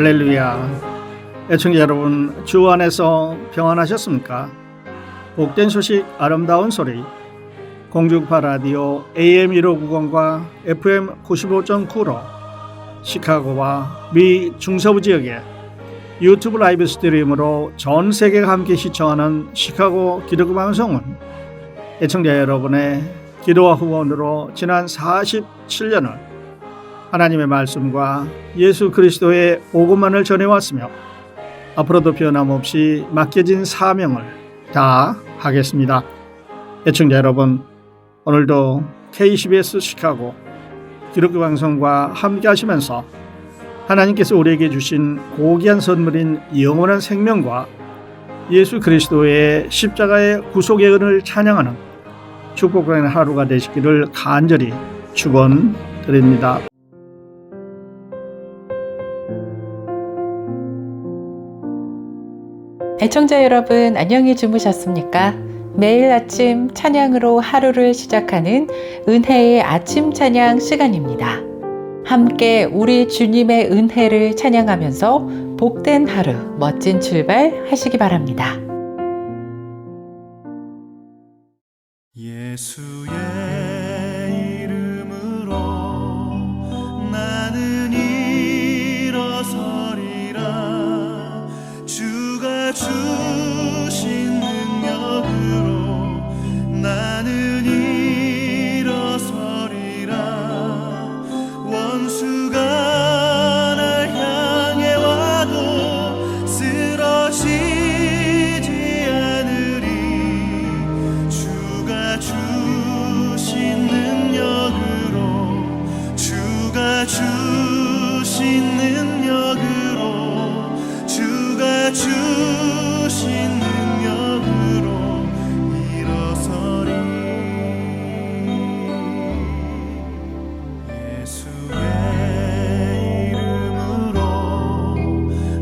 할렐루야. 애청자 여러분, 주 안에서 평안하셨습니까? 복된 소식, 아름다운 소리, 공중파 라디오 AM 1590과 FM 95.9로 시카고와 미 중서부 지역에 유튜브 라이브 스트림으로 전 세계가 함께 시청하는 시카고 기독교 방송은 애청자 여러분의 기도와 후원으로 지난 47년을 하나님의 말씀과 예수 그리스도의 복음만을 전해왔으며 앞으로도 변함없이 맡겨진 사명을 다하겠습니다. 애청자 여러분, 오늘도 KCBS 시카고 기독교 방송과 함께 하시면서 하나님께서 우리에게 주신 고귀한 선물인 영원한 생명과 예수 그리스도의 십자가의 구속의 은을 찬양하는 축복받는 하루가 되시기를 간절히 축원드립니다. 애청자 여러분, 안녕히 주무셨습니까? 매일 아침 찬양으로 하루를 시작하는 은혜의 아침 찬양 시간입니다. 함께 우리 주님의 은혜를 찬양하면서 복된 하루, 멋진 출발 하시기 바랍니다. 예수의 이름으로 나는 일어서리라. 주가 주신 능력으로 나는 일어서리라. 원수가 날 향해 와도 쓰러지지 않으리. 주가 주신 능력으로, 주가 주신 능력으로, 주가 주신 능력으로 일어서리. 예수의 이름으로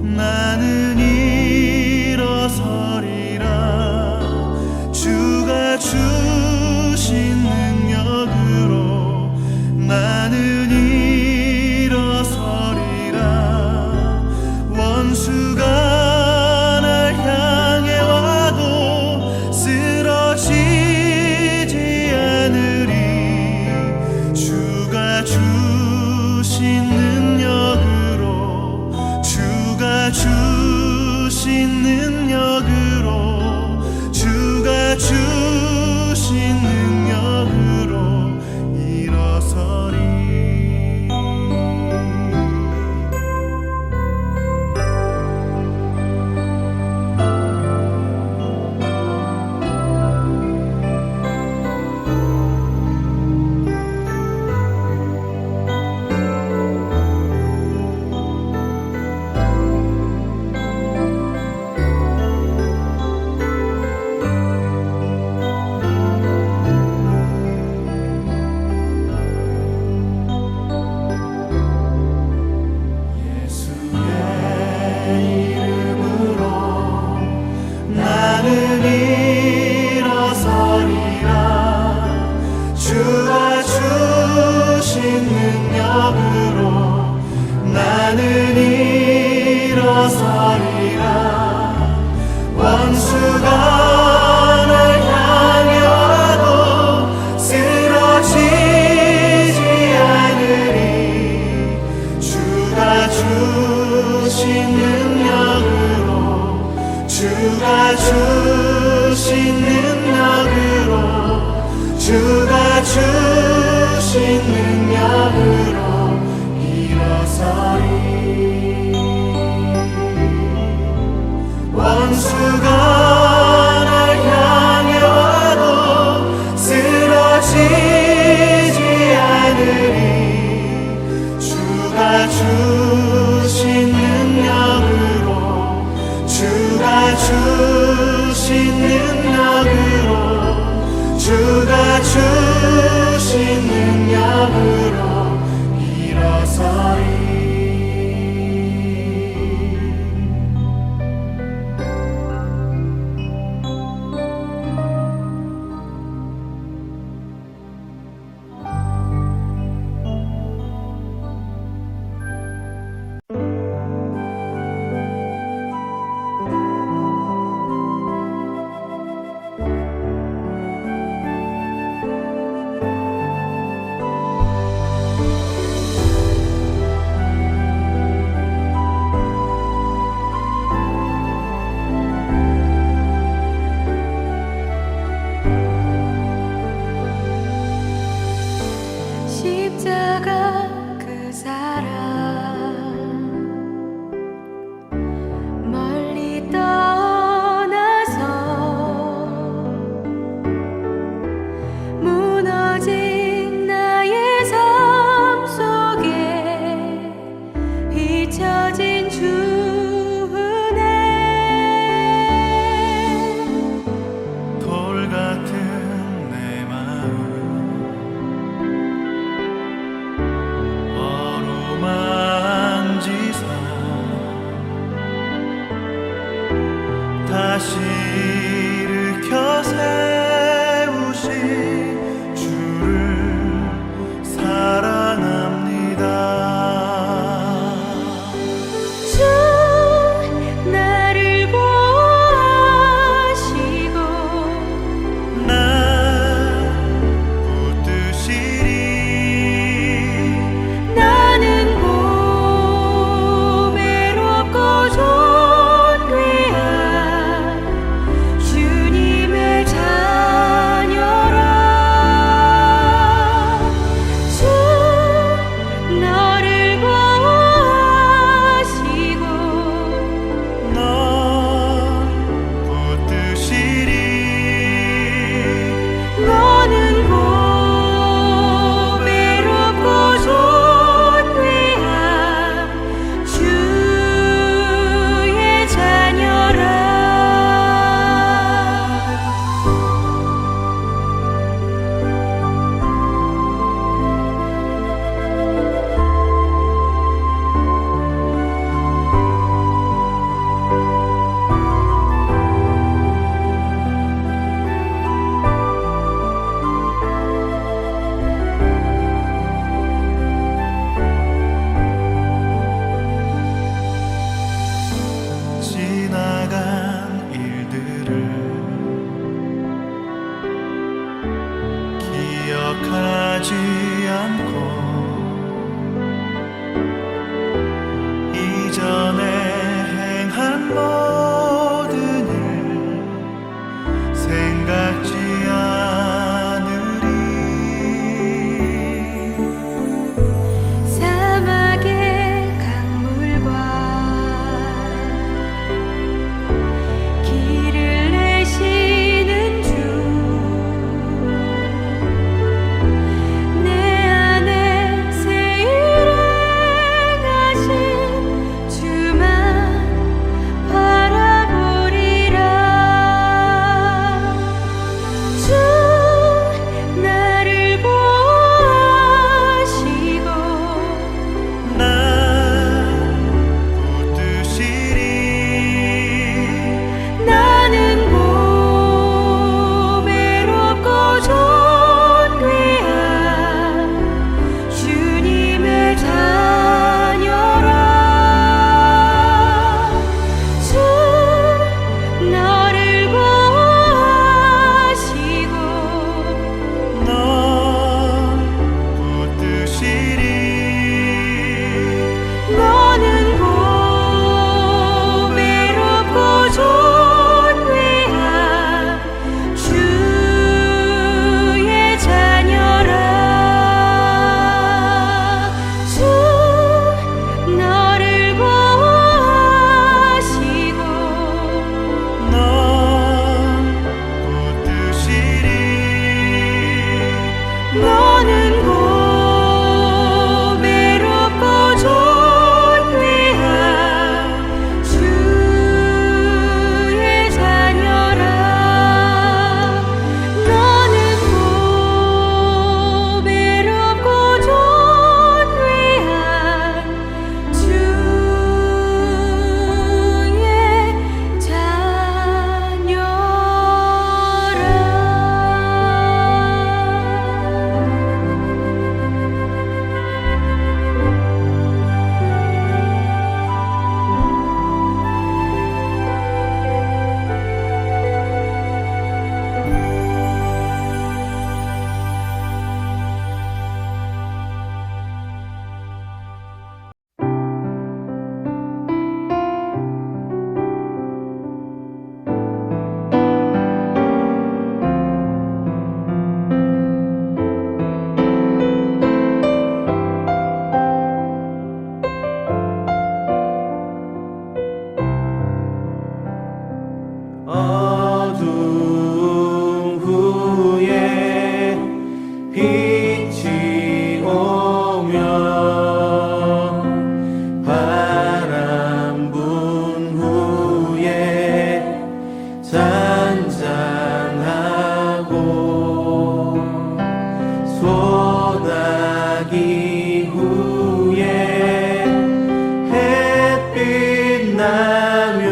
나는 일어서리라. 주가 주신 능력으로 나는 일어서리라. 원수가 날 향해 와도 쓰러지지 않으리. 주가 주신 능력으로, 주가 주신 능력으로, 주가 주신 능력으로 일어서리. 나는 일어서리라. 주가 주신 능력으로 나는 일어서리라. 원수가 날 향해 와도 쓰러지지 않으리. 주가 주신 능력으로, 주가 주신 능력으로, 주가 주신 능력으로 일어서리. 원수가 날 향해 와도 쓰러지지 않으리. 주가 주신 능력으로, 주가 주신 능력으로, 주가 주신 능력으로 일어서리. 다시 일으켜 세우신 주를 사랑합니다. 주 나를 보호하시고 나 붙드시리. 나는 고매롭고 존귀한 주님의 자녀라. 주 너를 보호하시고 넌 붙드시리. 너는 고매롭고 존귀한 주의 자녀라. 지나간 일들을 기억하지 않고 이전에 행한 모든 일 생각지 않으리. 사막의 강물과 길을 내시는 주, 내 안에 새 일을 행하신 주만 바라보리라. 주 나를 보호하시고 나 붙드시리. 나는 고매롭고 존귀한 주님의 자녀라. 주 너를 보호하시고 넌 붙드시리. 너는 고매롭고 존귀한 주의 자녀라. 주 너를 보호하시고 넌 붙드시리. 너는 고매롭고 존귀한 주의 자녀라. 너는 고매롭고 존귀한 주의 어둠 후에 빛이 오면 바람 분 후에 잔잔하고 소나기 후에 햇빛 나면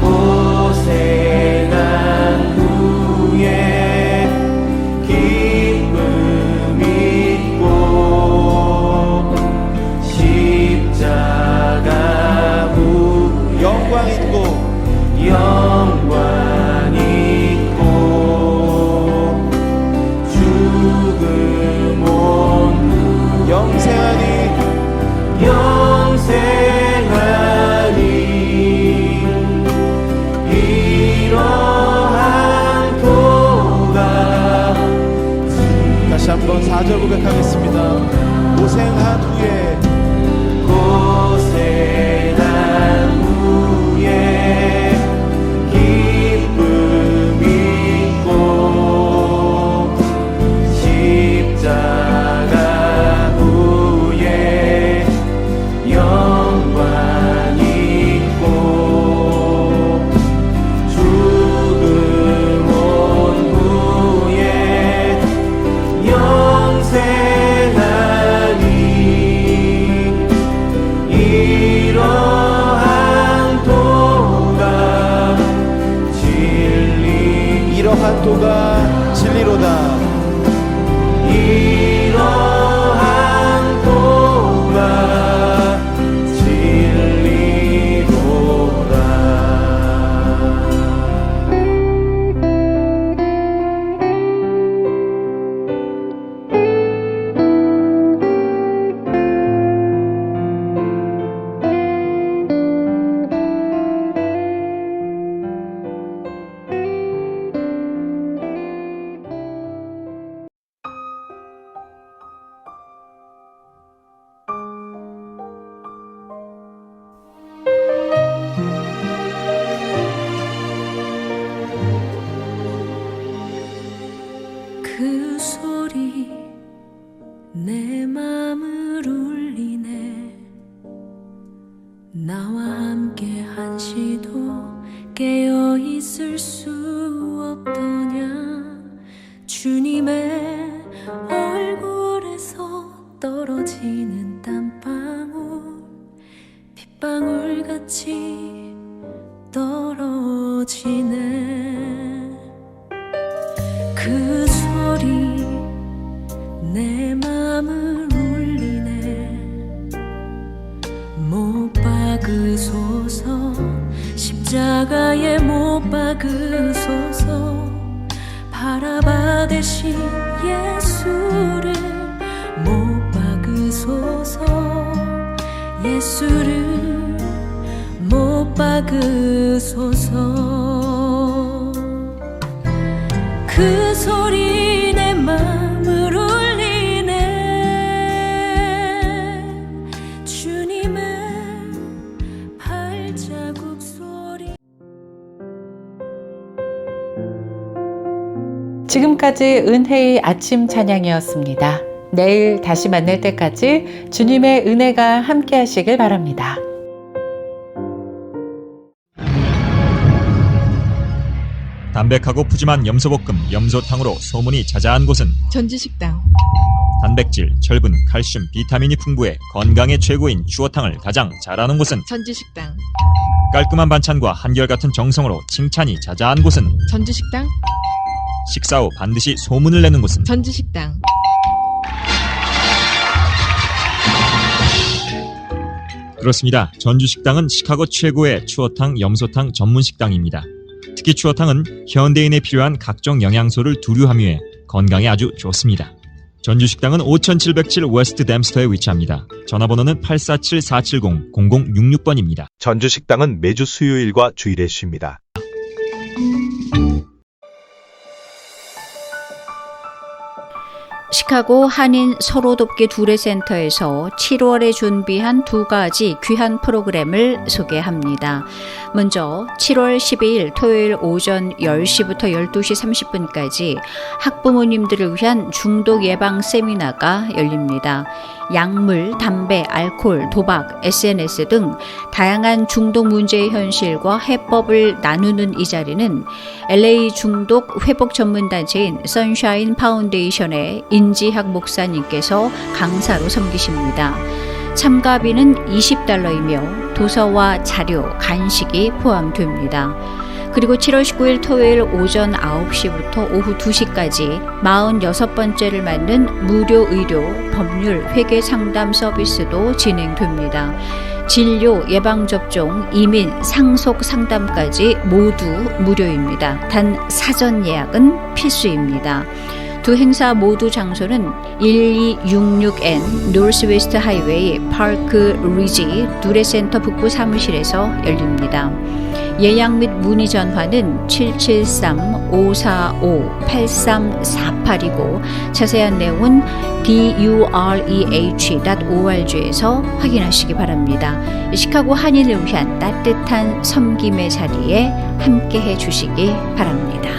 고생한 후에 기쁨 있고 십자가 후 영광 있고 죽음 온 영생하니 이러한 도가 다시 한번 4절 고백하겠습니다. 고생한 후에 기쁨 있고 십자가 후에 영광 있고 죽음 온 후에 영생하니 이러한 도가 진리로다. 이러한 도가 진리로다. 그 소리 내 맘을 울리네. 나와 함께 한시도 깨어 있을 수 없더냐. 주님의 얼굴에서 떨어지는 땀방울 빗방울같이 떨어지네. 그 소리 내 맘을 울리네. 못 박으소서 십자가에 못 박으소서. 바라받으신 예수를 못 박으소서. 예수를 못 박으소서. 그 소리 내 맘을 울리네. 주님의 발자국 소리. 지금까지 은혜의 아침 찬양이었습니다. 내일 다시 만날 때까지 주님의 은혜가 함께 하시길 바랍니다. 담백하고 푸짐한 염소볶음 염소탕으로 소문이 자자한 곳은 전지식당. 단백질, 철분, 칼슘, 비타민이 풍부해 건강에 최고인 추어탕을 가장 잘하는 곳은 전지식당. 깔끔한 반찬과 한결같은 정성으로 칭찬이 자자한 곳은 전지식당. 식사 후 반드시 소문을 내는 곳은 전지식당. 그렇습니다. 전주식당은 시카고 최고의 추어탕, 염소탕 전문 식당입니다. 특히 추어탕은 현대인에 필요한 각종 영양소를 두루 함유해 건강에 아주 좋습니다. 전주식당은 5707 웨스트 댐스터에 위치합니다. 전화번호는 847-470-0066번입니다. 전주식당은 매주 수요일과 주일에 쉽니다. 시카고 한인 서로돕기 두레센터에서 7월에 준비한 두 가지 귀한 프로그램을 소개합니다. 먼저 7월 12일 토요일 오전 10시부터 12시 30분까지 학부모님들을 위한 중독 예방 세미나가 열립니다. 약물, 담배, 알코올, 도박, SNS 등 다양한 중독 문제의 현실과 해법을 나누는 이 자리는 LA 중독 회복 전문단체인 선샤인 파운데이션의 인지학 목사님께서 강사로 섬기십니다. 참가비는 $20이며 도서와 자료, 간식이 포함됩니다. 그리고 7월 19일 토요일 오전 9시부터 오후 2시까지 46번째를 맞는 무료 의료, 법률, 회계 상담 서비스도 진행됩니다. 진료, 예방접종, 이민, 상속 상담까지 모두 무료입니다. 단 사전 예약은 필수입니다. 두 행사 모두 장소는 1266N 노스웨스트 하이웨이 파크 리지 누레센터 북부 사무실에서 열립니다. 예약 및 문의 전화는 773-545-8348이고 자세한 내용은 dureh.org에서 확인하시기 바랍니다. 시카고 한인을 위한 따뜻한 섬김의 자리에 함께해 주시기 바랍니다.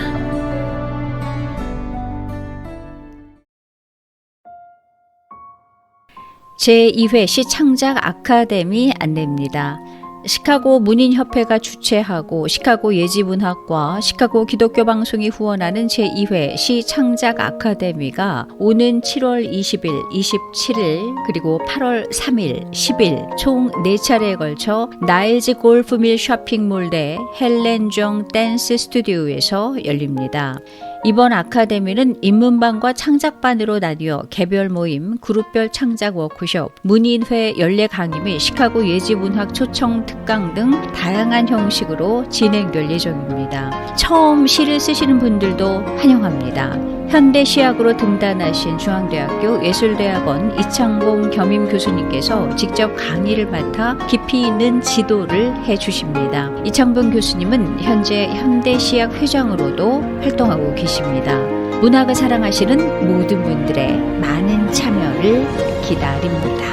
제2회 시창작 아카데미 안내입니다. 시카고 문인협회가 주최하고 시카고 예지문학과 시카고 기독교 방송이 후원하는 제2회 시창작 아카데미가 오는 7월 20일, 27일 그리고 8월 3일, 10일 총 4차례에 걸쳐 나일즈 골프밀 쇼핑몰 내 헬렌정 댄스 스튜디오에서 열립니다. 이번 아카데미는 입문반과 창작반으로 나뉘어 개별 모임, 그룹별 창작 워크숍, 문인회 연례 강의 및 시카고 예지문학 초청 특강 등 다양한 형식으로 진행될 예정입니다. 처음 시를 쓰시는 분들도 환영합니다. 현대시학으로 등단하신 중앙대학교 예술대학원 이창봉 겸임 교수님께서 직접 강의를 맡아 깊이 있는 지도를 해주십니다. 이창봉 교수님은 현재 현대시학 회장으로도 활동하고 계십니다. 문학을 사랑하시는 모든 분들의 많은 참여를 기다립니다.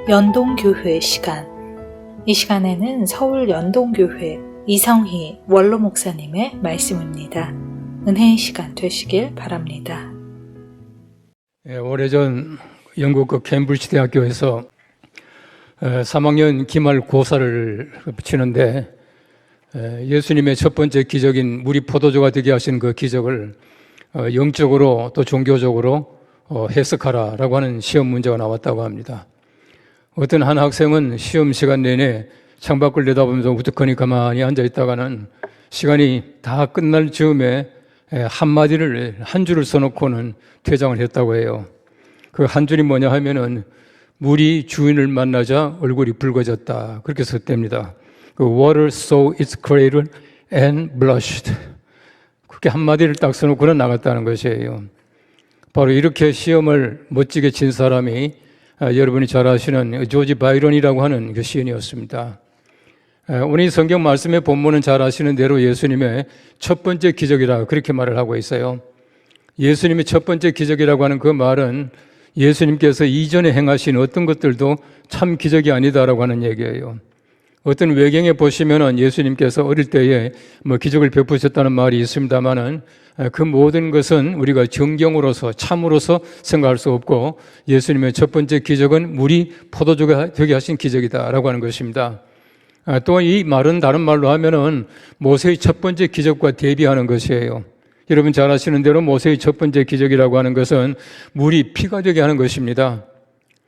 연동교회 시간. 이 시간에는 서울 연동교회 이성희 원로 목사님의 말씀입니다. 은혜의 시간 되시길 바랍니다. 오래전 영국 그 캠브리지 대학교에서 3학년 기말고사를 치는데 예수님의 첫 번째 기적인 물이 포도주가 되게 하신 그 기적을 영적으로 또 종교적으로 해석하라라고 하는 시험 문제가 나왔다고 합니다. 어떤 한 학생은 시험 시간 내내 창밖을 내다보면서 우두커니 가만히 앉아있다가는 시간이 다 끝날 즈음에 한마디를 한 줄을 써놓고는 퇴장을 했다고 해요. 그 한 줄이 뭐냐 하면은 물이 주인을 만나자 얼굴이 붉어졌다, 그렇게 썼답니다. 그 water saw its creator and blushed, 그렇게 한마디를 딱 써놓고는 나갔다는 것이에요. 바로 이렇게 시험을 멋지게 친 사람이 여러분이 잘 아시는 조지 바이런이라고 하는 그 시인이었습니다. 오늘 이 성경 말씀의 본문은 잘 아시는 대로 예수님의 첫 번째 기적이라 그렇게 말을 하고 있어요. 예수님의 첫 번째 기적이라고 하는 그 말은 예수님께서 이전에 행하신 어떤 것들도 참 기적이 아니다라고 하는 얘기예요. 어떤 외경에 보시면은 예수님께서 어릴 때에 기적을 베푸셨다는 말이 있습니다만은 그 모든 것은 우리가 정경으로서 참으로서 생각할 수 없고 예수님의 첫 번째 기적은 물이 포도주가 되게 하신 기적이다라고 하는 것입니다. 또 이 말은 다른 말로 하면은 모세의 첫 번째 기적과 대비하는 것이에요. 여러분 잘 아시는 대로 모세의 첫 번째 기적이라고 하는 것은 물이 피가 되게 하는 것입니다.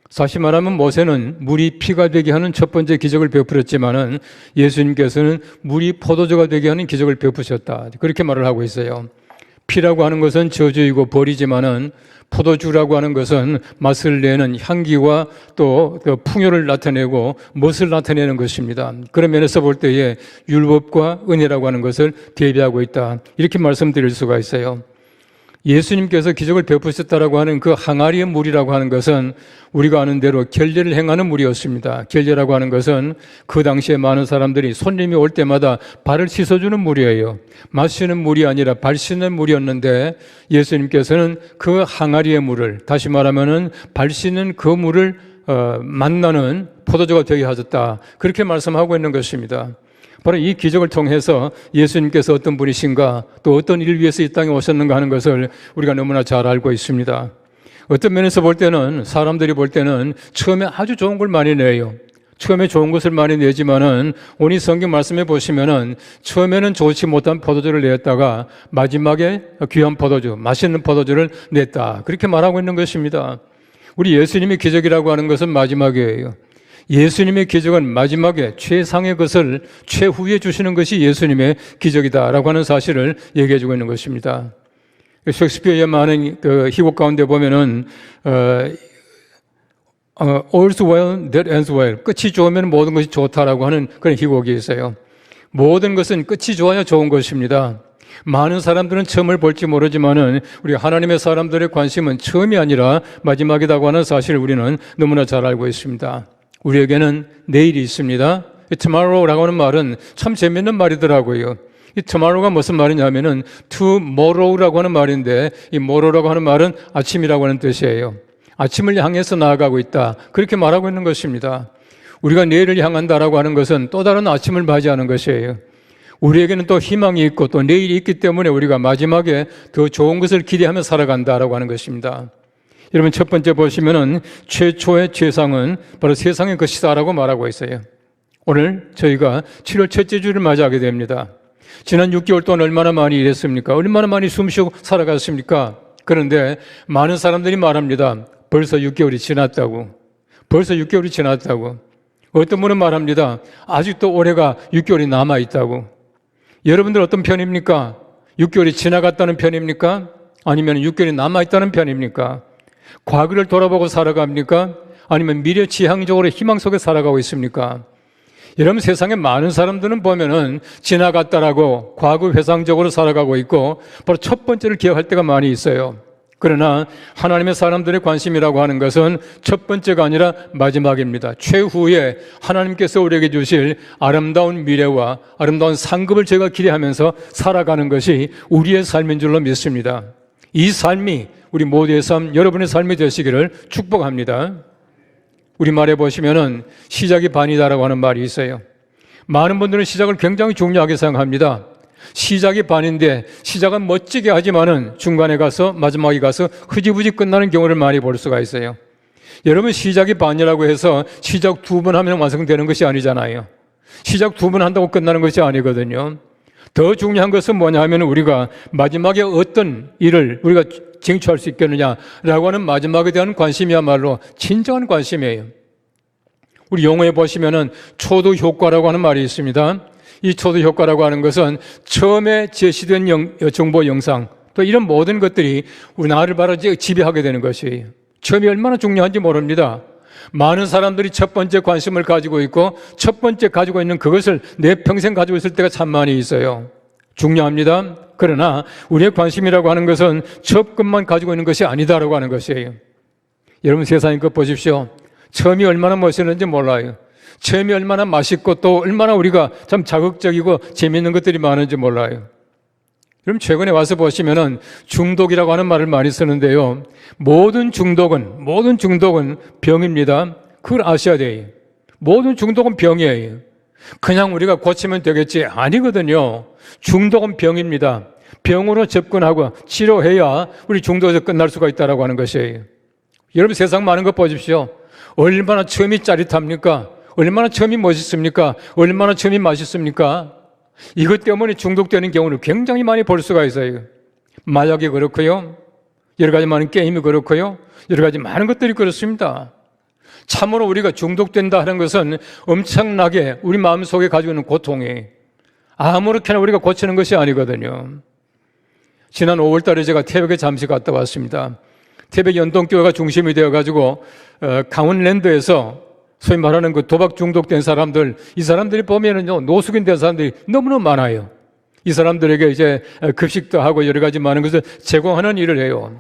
사실 말하면 모세는 물이 피가 되게 하는 첫 번째 기적을 베풀었지만은 예수님께서는 물이 포도주가 되게 하는 기적을 베푸셨다, 그렇게 말을 하고 있어요. 피라고 하는 것은 저주이고 벌이지만은 포도주라고 하는 것은 맛을 내는 향기와 또 풍요를 나타내고 멋을 나타내는 것입니다. 그런 면에서 볼 때에 율법과 은혜라고 하는 것을 대비하고 있다, 이렇게 말씀드릴 수가 있어요. 예수님께서 기적을 베푸셨다라고 하는 그 항아리의 물이라고 하는 것은 우리가 아는 대로 결례를 행하는 물이었습니다. 결례라고 하는 것은 그 당시에 많은 사람들이 손님이 올 때마다 발을 씻어주는 물이에요. 마시는 물이 아니라 발 씻는 물이었는데 예수님께서는 그 항아리의 물을, 다시 말하면은 발 씻는 그 물을 만나는 포도주가 되게 하셨다, 그렇게 말씀하고 있는 것입니다. 바로 이 기적을 통해서 예수님께서 어떤 분이신가, 또 어떤 일을 위해서 이 땅에 오셨는가 하는 것을 우리가 너무나 잘 알고 있습니다. 어떤 면에서 볼 때는, 사람들이 볼 때는 처음에 아주 좋은 걸 많이 내요. 처음에 좋은 것을 많이 내지만은 오늘 성경 말씀에 보시면은 처음에는 좋지 못한 포도주를 냈다가 마지막에 귀한 포도주, 맛있는 포도주를 냈다. 그렇게 말하고 있는 것입니다. 우리 예수님의 기적이라고 하는 것은 마지막이에요. 예수님의 기적은 마지막에 최상의 것을 최후에 주시는 것이 예수님의 기적이다라고 하는 사실을 얘기해 주고 있는 것입니다. 셰익스피어의 많은 그 희곡 가운데 보면은 all's well that ends well. 끝이 좋으면 모든 것이 좋다라고 하는 그런 희곡이 있어요. 모든 것은 끝이 좋아야 좋은 것입니다. 많은 사람들은 처음을 볼지 모르지만은 우리 하나님의 사람들의 관심은 처음이 아니라 마지막이라고 하는 사실을 우리는 너무나 잘 알고 있습니다. 우리에게는 내일이 있습니다. tomorrow라고 하는 말은 참 재밌는 말이더라고요. 이 tomorrow가 무슨 말이냐면은 tomorrow라고 하는 말인데 이 morrow라고 하는 말은 아침이라고 하는 뜻이에요. 아침을 향해서 나아가고 있다. 그렇게 말하고 있는 것입니다. 우리가 내일을 향한다라고 하는 것은 또 다른 아침을 맞이하는 것이에요. 우리에게는 또 희망이 있고 또 내일이 있기 때문에 우리가 마지막에 더 좋은 것을 기대하며 살아간다라고 하는 것입니다. 여러분 첫 번째 보시면은 최초의 최상은 바로 세상의 것이다라고 말하고 있어요. 오늘 저희가 7월 첫째 주를 맞이하게 됩니다. 지난 6개월 동안 얼마나 많이 일했습니까? 얼마나 많이 숨쉬고 살아갔습니까? 그런데 많은 사람들이 말합니다. 벌써 6개월이 지났다고. 벌써 6개월이 지났다고. 어떤 분은 말합니다. 아직도 올해가 6개월이 남아있다고. 여러분들 어떤 편입니까? 6개월이 지나갔다는 편입니까? 아니면 6개월이 남아있다는 편입니까? 과거를 돌아보고 살아갑니까? 아니면 미래 지향적으로 희망 속에 살아가고 있습니까? 여러분 세상에 많은 사람들은 보면은 지나갔다라고 과거 회상적으로 살아가고 있고 바로 첫 번째를 기억할 때가 많이 있어요. 그러나 하나님의 사람들의 관심이라고 하는 것은 첫 번째가 아니라 마지막입니다. 최후에 하나님께서 우리에게 주실 아름다운 미래와 아름다운 상급을 제가 기대하면서 살아가는 것이 우리의 삶인 줄로 믿습니다. 이 삶이 우리 모두의 삶, 여러분의 삶이 되시기를 축복합니다. 우리말에 보시면은 시작이 반이다라고 하는 말이 있어요. 많은 분들은 시작을 굉장히 중요하게 생각합니다. 시작이 반인데 시작은 멋지게 하지만은 중간에 가서 마지막에 가서 흐지부지 끝나는 경우를 많이 볼 수가 있어요. 여러분 시작이 반이라고 해서 시작 2번 하면 완성되는 것이 아니잖아요. 시작 2번 한다고 끝나는 것이 아니거든요. 더 중요한 것은 뭐냐 하면 우리가 마지막에 어떤 일을 우리가 쟁취할 수 있겠느냐라고 하는 마지막에 대한 관심이야말로 진정한 관심이에요. 우리 용어에 보시면은 초도 효과라고 하는 말이 있습니다. 이 초도 효과라고 하는 것은 처음에 제시된 정보 영상 또 이런 모든 것들이 우리 나를 바로 지배하게 되는 것이에요. 처음이 얼마나 중요한지 모릅니다. 많은 사람들이 첫 번째 관심을 가지고 있고 첫 번째 가지고 있는 그것을 내 평생 가지고 있을 때가 참 많이 있어요. 중요합니다. 그러나 우리의 관심이라고 하는 것은 첫 것만 가지고 있는 것이 아니다라고 하는 것이에요. 여러분 세상의 것 보십시오. 처음이 얼마나 멋있는지 몰라요. 처음이 얼마나 맛있고 또 얼마나 우리가 참 자극적이고 재미있는 것들이 많은지 몰라요. 여러분 최근에 와서 보시면은 중독이라고 하는 말을 많이 쓰는데요. 모든 중독은 병입니다. 그걸 아셔야 돼요. 모든 중독은 병이에요. 그냥 우리가 고치면 되겠지 아니거든요. 중독은 병입니다. 병으로 접근하고 치료해야 우리 중독에서 끝날 수가 있다라고 하는 것이에요. 여러분 세상 많은 것 보십시오. 얼마나 처음이 짜릿합니까? 얼마나 처음이 멋있습니까? 얼마나 처음이 맛있습니까? 이것 때문에 중독되는 경우를 굉장히 많이 볼 수가 있어요. 마약이 그렇고요. 여러 가지 많은 게임이 그렇고요. 여러 가지 많은 것들이 그렇습니다. 참으로 우리가 중독된다 하는 것은 엄청나게 우리 마음속에 가지고 있는 고통이 아무렇게나 우리가 고치는 것이 아니거든요. 지난 5월 달에 제가 태백에 잠시 갔다 왔습니다. 태백 연동교회가 중심이 되어가지고 강원랜드에서 소위 말하는 그 도박 중독된 사람들, 이 사람들이 보면은요, 노숙인 된 사람들이 너무너무 많아요. 이 사람들에게 이제 급식도 하고 여러 가지 많은 것을 제공하는 일을 해요.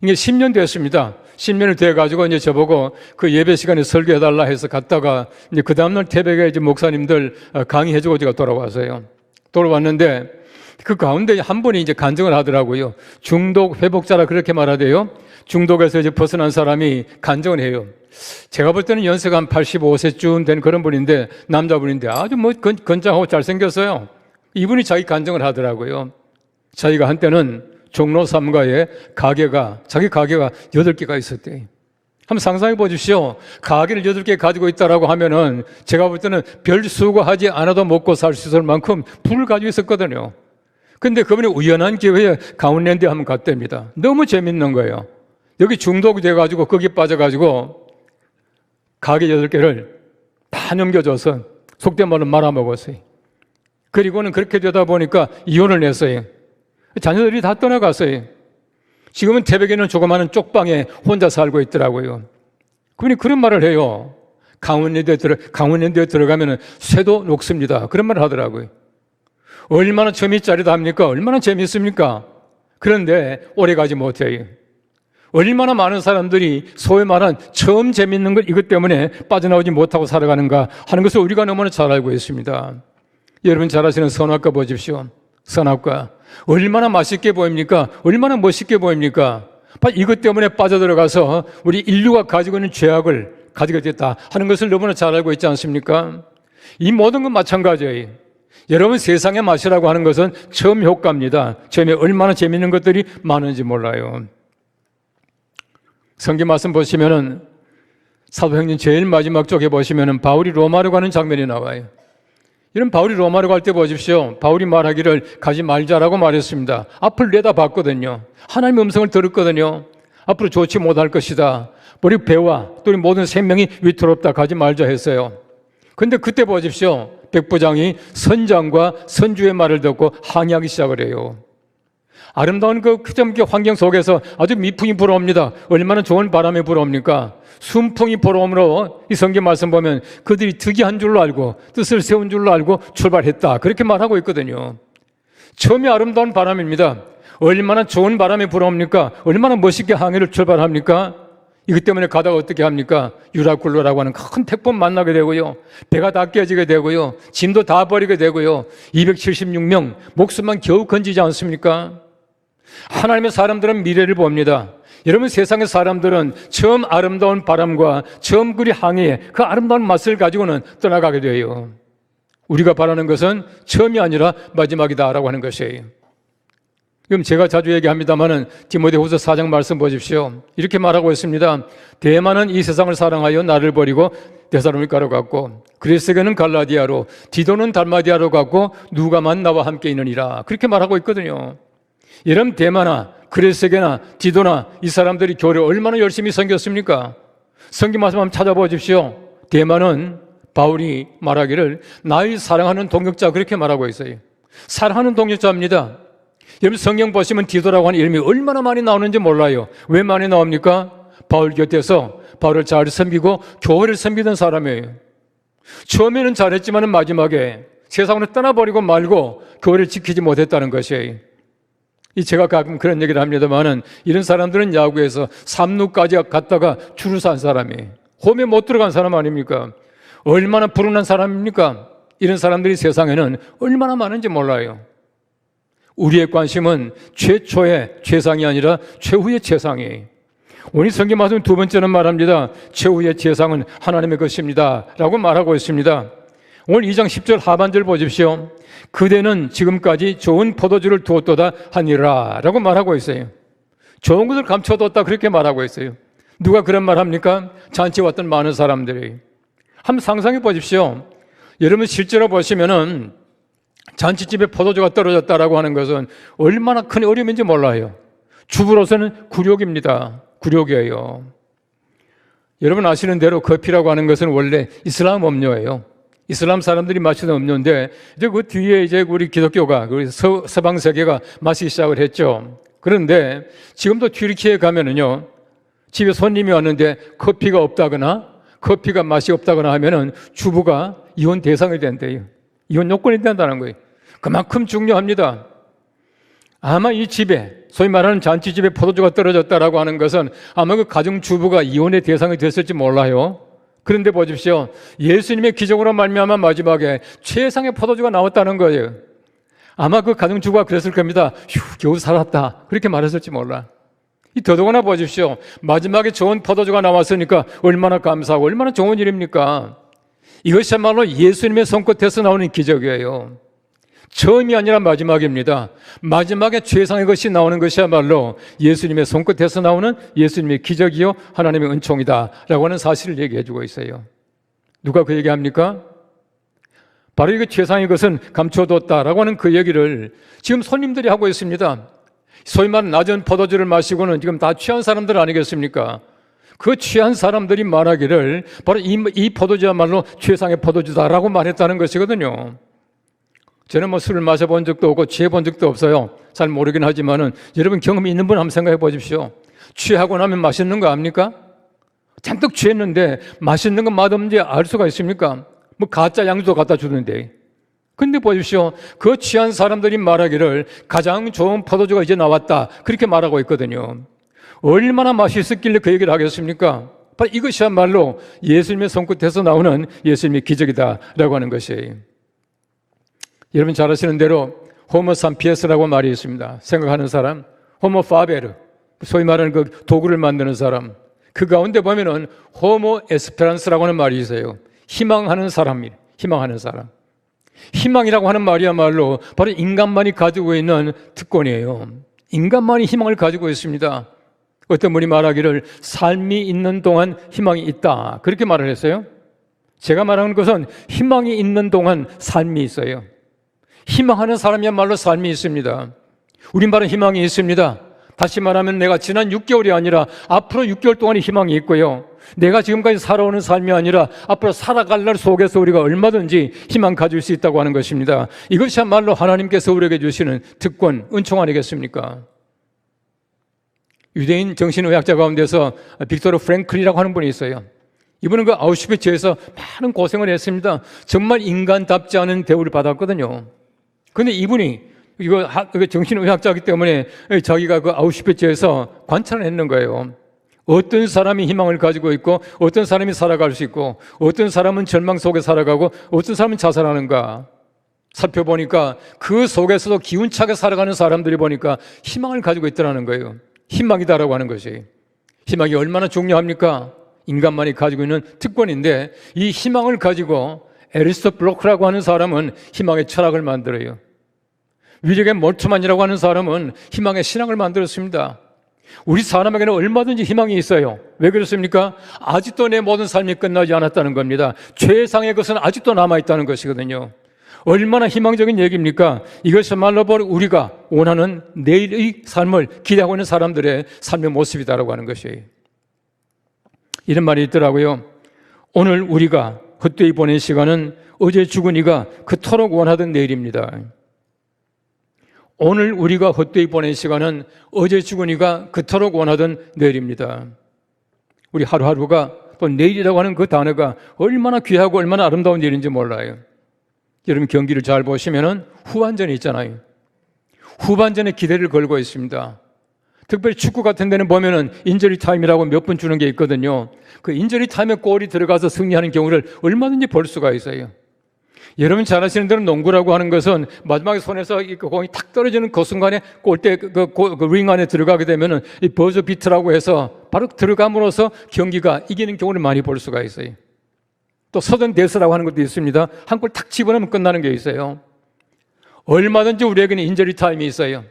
이게 10년 됐습니다. 10년을 돼가지고 이제 저보고 그 예배 시간에 설교해달라 해서 갔다가 이제 그 다음날 태백에 이제 목사님들 강의해주고 제가 돌아왔어요. 돌아왔는데 그 가운데 한 분이 이제 간증을 하더라고요. 중독 회복자라 그렇게 말하대요. 중독에서 이제 벗어난 사람이 간증을 해요. 제가 볼 때는 연세가 한 85세쯤 된 그런 분인데, 남자분인데 아주 뭐 건장하고 잘생겼어요. 이분이 자기 간증을 하더라고요. 자기가 한때는 종로 3가에 자기 가게가 8개가 있었대요. 한번 상상해 보십시오. 가게를 8개 가지고 있다라고 하면은 제가 볼 때는 별 수고하지 않아도 먹고 살 수 있을 만큼 부를 가지고 있었거든요. 근데 그분이 우연한 기회에 강원랜드에 한번 갔답니다. 너무 재밌는 거예요. 여기 중독이 돼가지고 거기 빠져가지고 가게 8개를 다 넘겨줘서 속된 말로 말아먹었어요. 그리고는 그렇게 되다 보니까 이혼을 냈어요. 자녀들이 다 떠나갔어요. 지금은 태백에 있는 조그마한 쪽방에 혼자 살고 있더라고요. 그분이 그런 말을 해요. 강원랜드에 들어가면 쇠도 녹습니다. 그런 말을 하더라고요. 얼마나 재미짜리다 합니까? 얼마나 재밌습니까? 그런데 오래가지 못해요. 얼마나 많은 사람들이 소위 말한 처음 재밌는 것 이것 때문에 빠져나오지 못하고 살아가는가 하는 것을 우리가 너무나 잘 알고 있습니다. 여러분 잘 아시는 선악과 보십시오. 선악과 얼마나 맛있게 보입니까? 얼마나 멋있게 보입니까? 이것 때문에 빠져들어가서 우리 인류가 가지고 있는 죄악을 가지게 됐다 하는 것을 너무나 잘 알고 있지 않습니까? 이 모든 건 마찬가지예요. 여러분 세상의 맛이라고 하는 것은 처음 효과입니다. 처음에 얼마나 재밌는 것들이 많은지 몰라요. 성경 말씀 보시면은 사도행전 제일 마지막 쪽에 보시면은 바울이 로마로 가는 장면이 나와요. 이런 바울이 로마로 갈 때 보십시오. 바울이 말하기를 가지 말자라고 말했습니다. 앞을 내다봤거든요. 하나님의 음성을 들었거든요. 앞으로 좋지 못할 것이다. 우리 배와 또 우리 모든 생명이 위태롭다. 가지 말자 했어요. 근데 그때 보십시오. 백부장이 선장과 선주의 말을 듣고 항의하기 시작을 해요. 아름다운 그 크점기 환경 속에서 아주 미풍이 불어옵니다. 얼마나 좋은 바람이 불어옵니까? 순풍이 불어오므로 이 성경 말씀 보면 그들이 특이한 줄로 알고 뜻을 세운 줄로 알고 출발했다. 그렇게 말하고 있거든요. 처음에 아름다운 바람입니다. 얼마나 좋은 바람이 불어옵니까? 얼마나 멋있게 항해를 출발합니까? 이것 때문에 가다가 어떻게 합니까? 유라굴로라고 하는 큰 태풍 만나게 되고요. 배가 다 깨지게 되고요. 짐도 다 버리게 되고요. 276명 목숨만 겨우 건지지 않습니까? 하나님의 사람들은 미래를 봅니다. 여러분 세상의 사람들은 처음 아름다운 바람과 처음 그리 항해의 그 아름다운 맛을 가지고는 떠나가게 돼요. 우리가 바라는 것은 처음이 아니라 마지막이다라고 하는 것이에요. 그럼 제가 자주 얘기합니다마는 디모데후서 4장 말씀 보십시오. 이렇게 말하고 있습니다. 대만은 이 세상을 사랑하여 나를 버리고 데살로니가로 갔고 그리스게는 갈라디아로 디도는 달마디아로 갔고 누가만 나와 함께 있느니라. 그렇게 말하고 있거든요. 여러분 대마나 그리스게나 디도나 이 사람들이 교회를 얼마나 열심히 섬겼습니까? 성경 말씀 한번 찾아보십시오. 대마는 바울이 말하기를 나의 사랑하는 동역자 그렇게 말하고 있어요. 사랑하는 동역자입니다. 여러분 성경 보시면 디도라고 하는 이름이 얼마나 많이 나오는지 몰라요. 왜 많이 나옵니까? 바울 곁에서 바울을 잘 섬기고 교회를 섬기던 사람이에요. 처음에는 잘했지만 마지막에 세상으로 떠나버리고 말고 교회를 지키지 못했다는 것이에요. 제가 가끔 그런 얘기를 합니다만은 이런 사람들은 야구에서 3루까지 갔다가 줄을 산 사람이에요. 홈에 못 들어간 사람 아닙니까? 얼마나 불운한 사람입니까? 이런 사람들이 세상에는 얼마나 많은지 몰라요. 우리의 관심은 최초의 최상이 아니라 최후의 최상이에요. 오늘 성경 말씀 두 번째는 말합니다. 최후의 최상은 하나님의 것입니다 라고 말하고 있습니다. 오늘 2장 10절 하반절 보십시오. 그대는 지금까지 좋은 포도주를 두었도다 하니라 라고 말하고 있어요. 좋은 것을 감춰뒀다 그렇게 말하고 있어요. 누가 그런 말 합니까? 잔치에 왔던 많은 사람들이. 한번 상상해 보십시오. 여러분 실제로 보시면은 잔치집에 포도주가 떨어졌다라고 하는 것은 얼마나 큰 어려움인지 몰라요. 주부로서는 굴욕입니다. 굴욕이에요. 여러분 아시는 대로 커피라고 하는 것은 원래 이슬람 음료예요. 이슬람 사람들이 마시는 음료인데 이제 그 뒤에 이제 우리 기독교가 우리 서방 세계가 마시기 시작을 했죠. 그런데 지금도 튀르키예에 가면은요. 집에 손님이 왔는데 커피가 없다거나 커피가 맛이 없다거나 하면은 주부가 이혼 대상이 된대요. 이혼 요건이 된다는 거예요. 그만큼 중요합니다. 아마 이 집에 소위 말하는 잔치집에 포도주가 떨어졌다라고 하는 것은 아마 그 가정주부가 이혼의 대상이 됐을지 몰라요. 그런데 보십시오. 예수님의 기적으로 말미암아 마지막에 최상의 포도주가 나왔다는 거예요. 아마 그 가정주부가 그랬을 겁니다. 휴, 겨우 살았다. 그렇게 말했을지 몰라. 이 더더구나 보십시오. 마지막에 좋은 포도주가 나왔으니까 얼마나 감사하고 얼마나 좋은 일입니까? 이것이야말로 예수님의 손끝에서 나오는 기적이에요. 처음이 아니라 마지막입니다. 마지막에 최상의 것이 나오는 것이야말로 예수님의 손끝에서 나오는 예수님의 기적이요 하나님의 은총이다 라고 하는 사실을 얘기해 주고 있어요. 누가 그 얘기합니까? 바로 이거 최상의 것은 감춰뒀다라고 하는 그 얘기를 지금 손님들이 하고 있습니다. 소위 말하는 낮은 포도주를 마시고는 지금 다 취한 사람들 아니겠습니까? 그 취한 사람들이 말하기를 바로 이 포도주야말로 최상의 포도주다라고 말했다는 것이거든요. 저는 뭐 술을 마셔본 적도 없고 취해본 적도 없어요. 잘 모르긴 하지만은 여러분 경험이 있는 분 한번 생각해 보십시오. 취하고 나면 맛있는 거 압니까? 잔뜩 취했는데 맛있는 건 맛없는지 알 수가 있습니까? 뭐 가짜 양주도 갖다 주는데. 근데 보십시오. 그 취한 사람들이 말하기를 가장 좋은 포도주가 이제 나왔다. 그렇게 말하고 있거든요. 얼마나 맛있었길래 그 얘기를 하겠습니까? 바로 이것이야말로 예수님의 손끝에서 나오는 예수님의 기적이다라고 하는 것이에요. 여러분 잘 아시는 대로 호모 삼피에스라고 말이 있습니다. 생각하는 사람, 호모 파베르, 소위 말하는 그 도구를 만드는 사람. 그 가운데 보면은 호모 에스페란스라고 하는 말이 있어요. 희망하는 사람이에요. 희망하는 사람. 희망이라고 하는 말이야말로 바로 인간만이 가지고 있는 특권이에요. 인간만이 희망을 가지고 있습니다. 어떤 분이 말하기를 삶이 있는 동안 희망이 있다. 그렇게 말을 했어요. 제가 말하는 것은 희망이 있는 동안 삶이 있어요. 희망하는 사람이야말로 삶이 있습니다. 우리말은 희망이 있습니다. 다시 말하면 내가 지난 6개월이 아니라 앞으로 6개월 동안의 희망이 있고요. 내가 지금까지 살아오는 삶이 아니라 앞으로 살아갈 날 속에서 우리가 얼마든지 희망 가질 수 있다고 하는 것입니다. 이것이야말로 하나님께서 우리에게 주시는 특권, 은총 아니겠습니까? 유대인 정신의학자 가운데서 빅토르 프랭클이라고 하는 분이 있어요. 이분은 그 아우슈비츠에서 많은 고생을 했습니다. 정말 인간답지 않은 대우를 받았거든요. 그런데 이분이 이거 정신의학자이기 때문에 자기가 그 아우슈비츠에서 관찰을 했는 거예요. 어떤 사람이 희망을 가지고 있고 어떤 사람이 살아갈 수 있고 어떤 사람은 절망 속에 살아가고 어떤 사람은 자살하는가 살펴보니까 그 속에서도 기운차게 살아가는 사람들이 보니까 희망을 가지고 있더라는 거예요. 희망이다라고 하는 것이. 희망이 얼마나 중요합니까? 인간만이 가지고 있는 특권인데 이 희망을 가지고 에리스토 블로크라고 하는 사람은 희망의 철학을 만들어요. 위력의 몰트만이라고 하는 사람은 희망의 신앙을 만들었습니다. 우리 사람에게는 얼마든지 희망이 있어요. 왜 그렇습니까? 아직도 내 모든 삶이 끝나지 않았다는 겁니다. 최상의 것은 아직도 남아있다는 것이거든요. 얼마나 희망적인 얘기입니까? 이것이야말로 바로 우리가 원하는 내일의 삶을 기대하고 있는 사람들의 삶의 모습이다라고 하는 것이에요. 이런 말이 있더라고요. 오늘 우리가 헛되이 보낸 시간은 어제 죽은 이가 그토록 원하던 내일입니다. 오늘 우리가 헛되이 보낸 시간은 어제 죽은 이가 그토록 원하던 내일입니다. 우리 하루하루가 또 내일이라고 하는 그 단어가 얼마나 귀하고 얼마나 아름다운 일인지 몰라요. 여러분 경기를 잘 보시면은 후반전이 있잖아요. 후반전에 기대를 걸고 있습니다. 특별히 축구 같은 데는 보면은 인저리 타임이라고 몇 분 주는 게 있거든요. 그 인저리 타임에 골이 들어가서 승리하는 경우를 얼마든지 볼 수가 있어요. 여러분 잘 아시는 대로 농구라고 하는 것은 마지막에 손에서 공이 탁 떨어지는 그 순간에 골대 그 링 안에 들어가게 되면은 이 버저 비트라고 해서 바로 들어감으로써 경기가 이기는 경우를 많이 볼 수가 있어요. 또 서든 데스라고 하는 것도 있습니다. 한 골 탁 집어넣으면 끝나는 게 있어요. 얼마든지 우리에게는 인저리 타임이 있어요.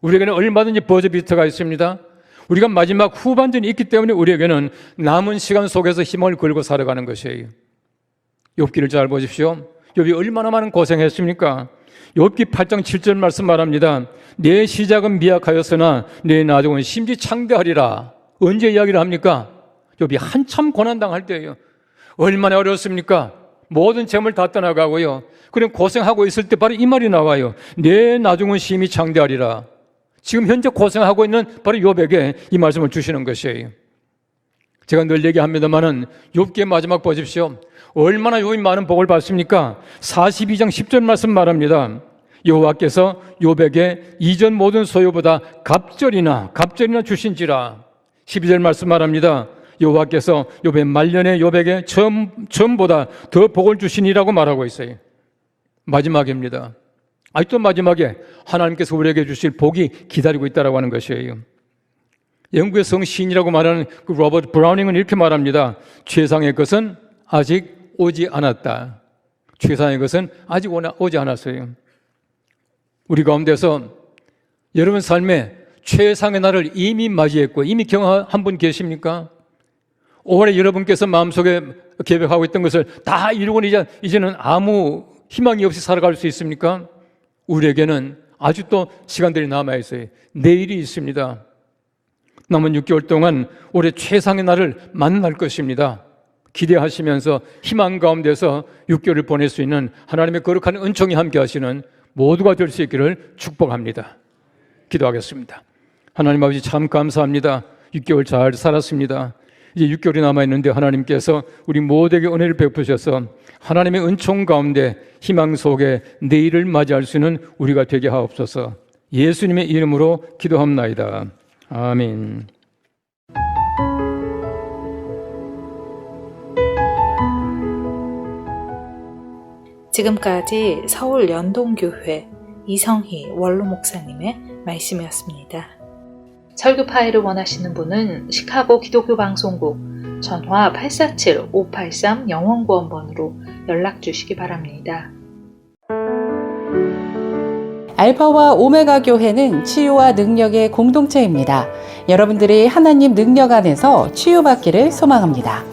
우리에게는 얼마든지 버저 비트가 있습니다. 우리가 마지막 후반전이 있기 때문에 우리에게는 남은 시간 속에서 희망을 걸고 살아가는 것이에요. 욥기를 잘 보십시오. 욥이 얼마나 많은 고생했습니까? 욥기 8장 7절 말씀 말합니다. 내 시작은 미약하였으나 내 나중은 심지 창대하리라. 언제 이야기를 합니까? 욥이 한참 고난당할 때예요. 얼마나 어려웠습니까? 모든 재물 다 떠나가고요. 그럼 고생하고 있을 때 바로 이 말이 나와요. 내 나중은 심히 창대하리라. 지금 현재 고생하고 있는 바로 욥에게 이 말씀을 주시는 것이에요. 제가 늘 얘기합니다마는 욥기의 마지막 보십시오. 얼마나 욥이 많은 복을 받습니까? 42장 10절 말씀 말합니다. 여호와께서 욥에게 이전 모든 소유보다 갑절이나 주신지라. 12절 말씀 말합니다. 여호와께서 욥의 말년에 욥에게 처음보다 더 복을 주시니라고 말하고 있어요. 마지막입니다. 아직도 마지막에 하나님께서 우리에게 주실 복이 기다리고 있다라고 하는 것이에요. 영국의 성시인이라고 말하는 그 로버트 브라우닝은 이렇게 말합니다. 최상의 것은 아직 오지 않았다. 최상의 것은 아직 오지 않았어요. 우리 가운데서 여러분 삶에 최상의 날을 이미 맞이했고 이미 경험한 분 계십니까? 올해 여러분께서 마음속에 계획하고 있던 것을 다 이루고 이제는 아무 희망이 없이 살아갈 수 있습니까? 우리에게는 아주 또 시간들이 남아있어요. 내일이 있습니다. 남은 6개월 동안 올해 최상의 날을 만날 것입니다. 기대하시면서 희망 가운데서 6개월을 보낼 수 있는 하나님의 거룩한 은총이 함께 하시는 모두가 될 수 있기를 축복합니다. 기도하겠습니다. 하나님 아버지 참 감사합니다. 6개월 잘 살았습니다. 이제 6개월이 남아있는데 하나님께서 우리 모두에게 은혜를 베푸셔서 하나님의 은총 가운데 희망 속에 내일을 맞이할 수 있는 우리가 되게 하옵소서. 예수님의 이름으로 기도합나이다. 아멘. 지금까지 서울 연동교회 이성희 원로 목사님의 말씀이었습니다. 설교 파일을 원하시는 분은 시카고 기독교 방송국 전화 847-583-영원구원번으로 연락 주시기 바랍니다. 알파와 오메가 교회는 치유와 능력의 공동체입니다. 여러분들이 하나님 능력 안에서 치유받기를 소망합니다.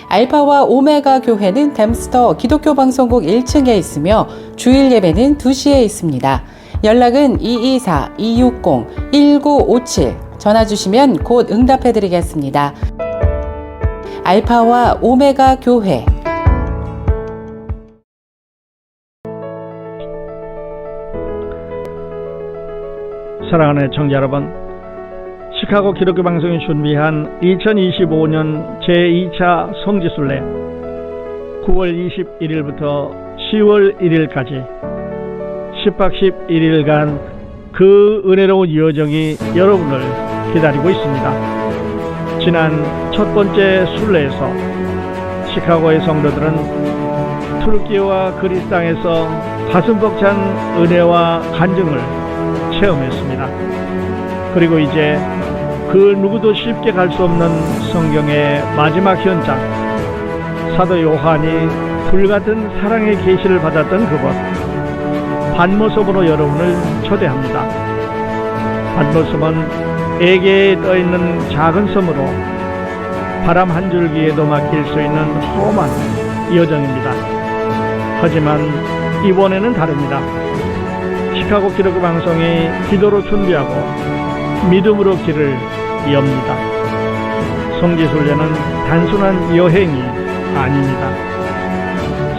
알파와 오메가 교회는 댐스터 기독교 방송국 1층에 있으며 주일 예배는 2시에 있습니다. 연락은 224-260-1957 전화 주시면 곧 응답해 드리겠습니다. 알파와 오메가 교회. 사랑하는 청자 여러분, 시카고 기독교 방송이 준비한 2025년 제2차 성지순례 9월 21일부터 10월 1일까지 10박 11일간 그 은혜로운 여정이 여러분을 기다리고 있습니다. 지난 첫 번째 순례에서 시카고의 성도들은 투르키와 그리스 땅에서 가슴 벅찬 은혜와 간증을 체험했습니다. 그리고 이제 그 누구도 쉽게 갈 수 없는 성경의 마지막 현장, 사도 요한이 불같은 사랑의 계시를 받았던 그곳 반모섬으로 여러분을 초대합니다. 반모섬은 애계에 떠있는 작은 섬으로 바람 한 줄기에도 맡길 수 있는 험한 여정입니다. 하지만 이번에는 다릅니다. 시카고 기독교 방송이 기도로 준비하고 믿음으로 길을 엽니다. 성지순례는 단순한 여행이 아닙니다.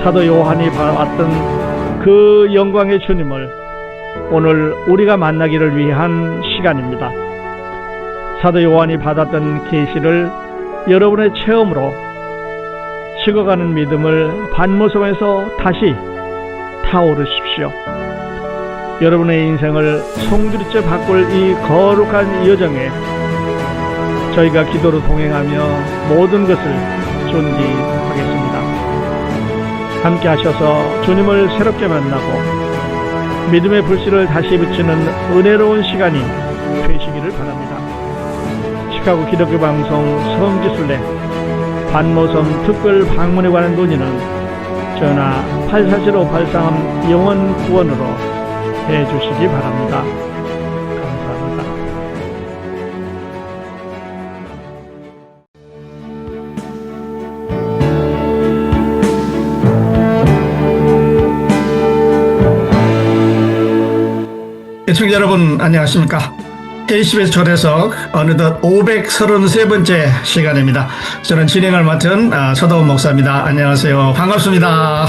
사도 요한이 봤던 그 영광의 주님을 오늘 우리가 만나기를 위한 시간입니다. 사도 요한이 받았던 계시를 여러분의 체험으로 식어가는 믿음을 반모섬에서 다시 타오르십시오. 여러분의 인생을 송두리째 바꿀 이 거룩한 여정에 저희가 기도로 동행하며 모든 것을 존귀하겠습니다. 함께 하셔서 주님을 새롭게 만나고 믿음의 불씨를 다시 붙이는 은혜로운 시간이 되시기를 바랍니다. 시카고 기독교 방송 성지순례 반모섬 특별 방문에 관한 문의는 전화 847-583 영원구원으로 해주시기 바랍니다. 감사합니다. 시청자 여러분 안녕하십니까? KCBS 초대석 어느덧 533번째 시간입니다. 저는 진행을 맡은 서도원 목사입니다. 안녕하세요. 반갑습니다.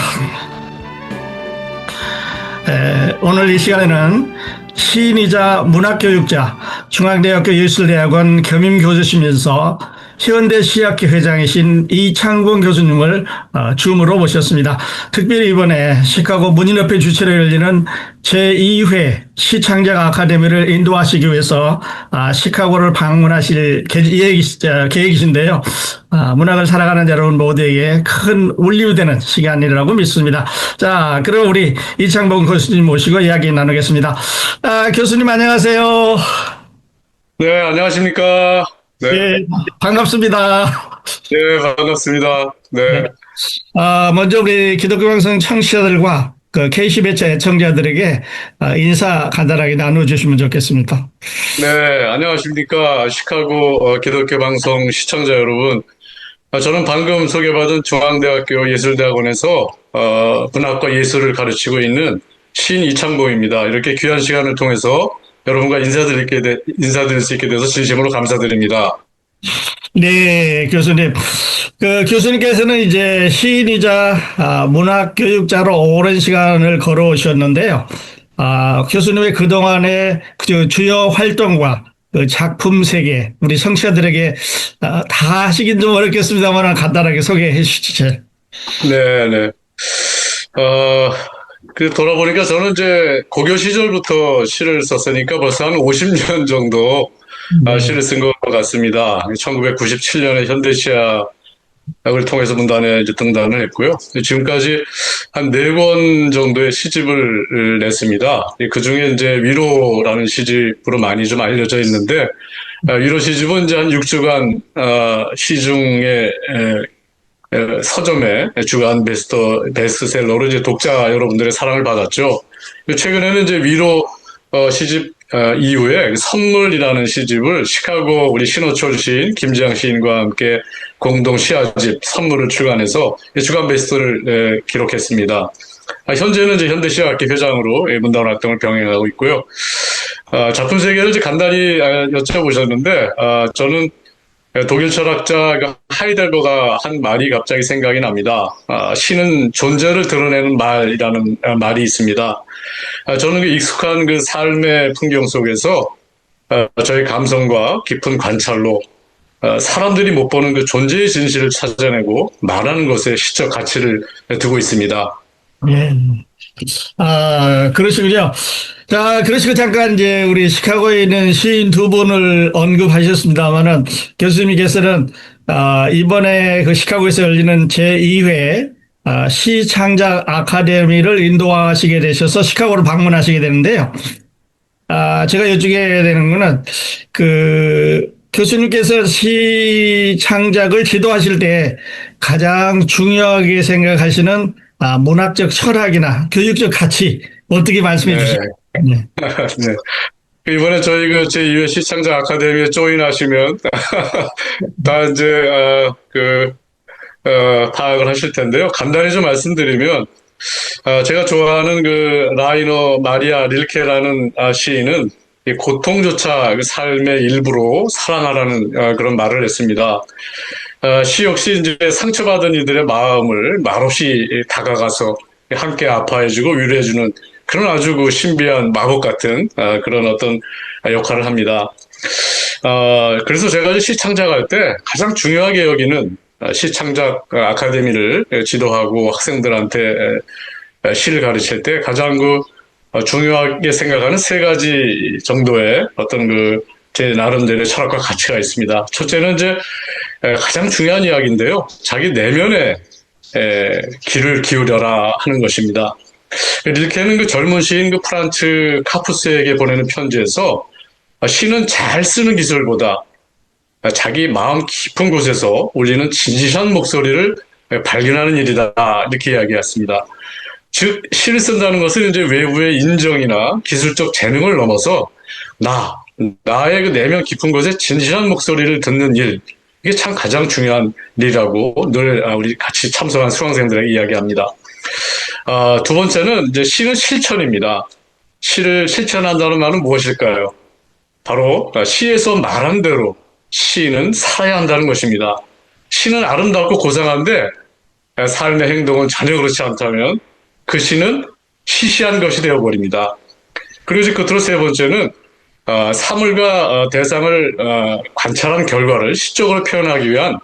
오늘 이 시간에는 시인이자 문학교육자 중앙대학교 예술대학원 겸임교수시면서 현대시학회 회장이신 이창권 교수님을 줌으로 모셨습니다. 특별히 이번에 시카고 문인협회 주최로 열리는 제2회 시창작 아카데미를 인도하시기 위해서 시카고를 방문하실 계획이신데요. 문학을 사랑하는 여러분 모두에게 큰 울림이 되는 시간이라고 믿습니다. 자, 그럼 우리 이창권 교수님 모시고 이야기 나누겠습니다. 교수님 안녕하세요. 네, 안녕하십니까. 네. 네, 반갑습니다. 네, 반갑습니다. 네. 먼저 우리 기독교 방송 청취자들과 그 KCBS 애청자들에게 인사 간단하게 나눠주시면 좋겠습니다. 네, 안녕하십니까. 시카고 기독교 방송 시청자 여러분. 저는 방금 소개받은 중앙대학교 예술대학원에서 문학과 예술을 가르치고 있는 시인 이창봉입니다. 이렇게 귀한 시간을 통해서 여러분과 인사드릴 수 있게 돼서 진심으로 감사드립니다. 네, 교수님. 그 교수님께서는 이제 시인이자 문학교육자로 오랜 시간을 걸어오셨는데요. 교수님의 그동안의 그 주요 활동과 그 작품 세계, 우리 청취자들에게 다 하시긴 좀 어렵겠습니다만 간단하게 소개해 주시죠. 네. 돌아보니까 저는 이제 고교 시절부터 시를 썼으니까 벌써 한 50년 정도 시를 쓴 것 같습니다. 1997년에 현대시학을 통해서 문단에 이제 등단을 했고요. 지금까지 한 4권 정도의 시집을 냈습니다. 그 중에 이제 위로라는 시집으로 많이 좀 알려져 있는데, 위로 시집은 이제 한 6주간, 시중에, 서점에 주간 베스트셀러로 이제 독자 여러분들의 사랑을 받았죠. 최근에는 이제 위로, 시집, 이후에 선물이라는 시집을 시카고 우리 신호철 시인, 김지향 시인과 함께 공동 시화집 선물을 출간해서 주간 베스트를 기록했습니다. 현재는 이제 현대시학회 회장으로 문단 활동을 병행하고 있고요. 작품 세계를 이제 간단히 여쭤보셨는데, 저는 독일 철학자 하이델거가 한 말이 갑자기 생각이 납니다. 시는 존재를 드러내는 말이라는 말이 있습니다. 저는 그 익숙한 그 삶의 풍경 속에서 저의 감성과 깊은 관찰로 사람들이 못 보는 그 존재의 진실을 찾아내고 말하는 것에 시적 가치를 두고 있습니다. 예. 그러시군요. 자, 그러시고 잠깐 이제 우리 시카고에 있는 시인 2분을 언급하셨습니다만은 교수님께서는 이번에 그 시카고에서 열리는 제2회 시창작 아카데미를 인도하시게 되셔서 시카고를 방문하시게 되는데요. 제가 여쭈게 되는 거는 그 교수님께서 시창작을 지도하실 때 가장 중요하게 생각하시는 문학적 철학이나 교육적 가치 어떻게 말씀해 주시죠? 네. 네. 이번에 저희 그 제2회 시창작 아카데미에 조인하시면 다 이제 파악을 하실 텐데요. 간단히 좀 말씀드리면 제가 좋아하는 그 라이너 마리아 릴케라는 시인은 이 고통조차 그 삶의 일부로 사랑하라는 그런 말을 했습니다. 시 역시 이제 상처받은 이들의 마음을 말없이 다가가서 함께 아파해주고 위로해주는 그런 아주 그 신비한 마법 같은 그런 어떤 역할을 합니다. 그래서 제가 시창작할 때 가장 중요하게 여기는 시창작 아카데미를 지도하고 학생들한테 시를 가르칠 때 가장 그 중요하게 생각하는 3가지 정도의 어떤 제 나름대로의 철학과 가치가 있습니다. 첫째는 이제 가장 중요한 이야기인데요. 자기 내면에 귀를 기울여라 하는 것입니다. 릴케는 그 젊은 시인 그 프란츠 카푸스에게 보내는 편지에서 시는 잘 쓰는 기술보다 자기 마음 깊은 곳에서 울리는 진실한 목소리를 발견하는 일이다 이렇게 이야기했습니다. 즉 시를 쓴다는 것은 이제 외부의 인정이나 기술적 재능을 넘어서 나의 그 내면 깊은 곳에 진실한 목소리를 듣는 일, 이게 참 가장 중요한 일이라고 늘 우리 같이 참석한 수강생들에게 이야기합니다. 2번째는 이제 시는 실천입니다. 시를 실천한다는 말은 무엇일까요? 바로 시에서 말한 대로 시인은 살아야 한다는 것입니다. 시는 아름답고 고상한데 삶의 행동은 전혀 그렇지 않다면 그 시는 시시한 것이 되어버립니다. 그리고 이제 끝으로 3번째는 사물과 대상을 관찰한 결과를 시적으로 표현하기 위한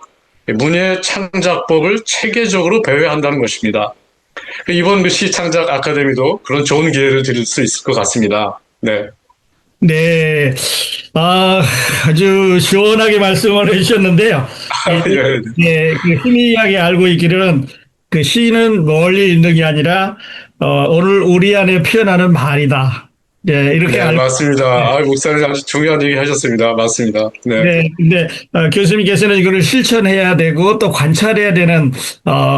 문예 창작법을 체계적으로 배회한다는 것입니다. 이번 그 시창작 아카데미도 그런 좋은 기회를 드릴 수 있을 것 같습니다. 네. 네. 아주 시원하게 말씀을 해주셨는데요. 예, 그 희미하게 알고 있기는 그 시는 멀리 있는 게 아니라 오늘 우리 안에 표현하는 말이다. 네, 이렇게 네, 맞습니다. 아, 목사님 아주 중요한 얘기 하셨습니다. 맞습니다. 네. 네, 근데 교수님께서는 이거를 실천해야 되고 또 관찰해야 되는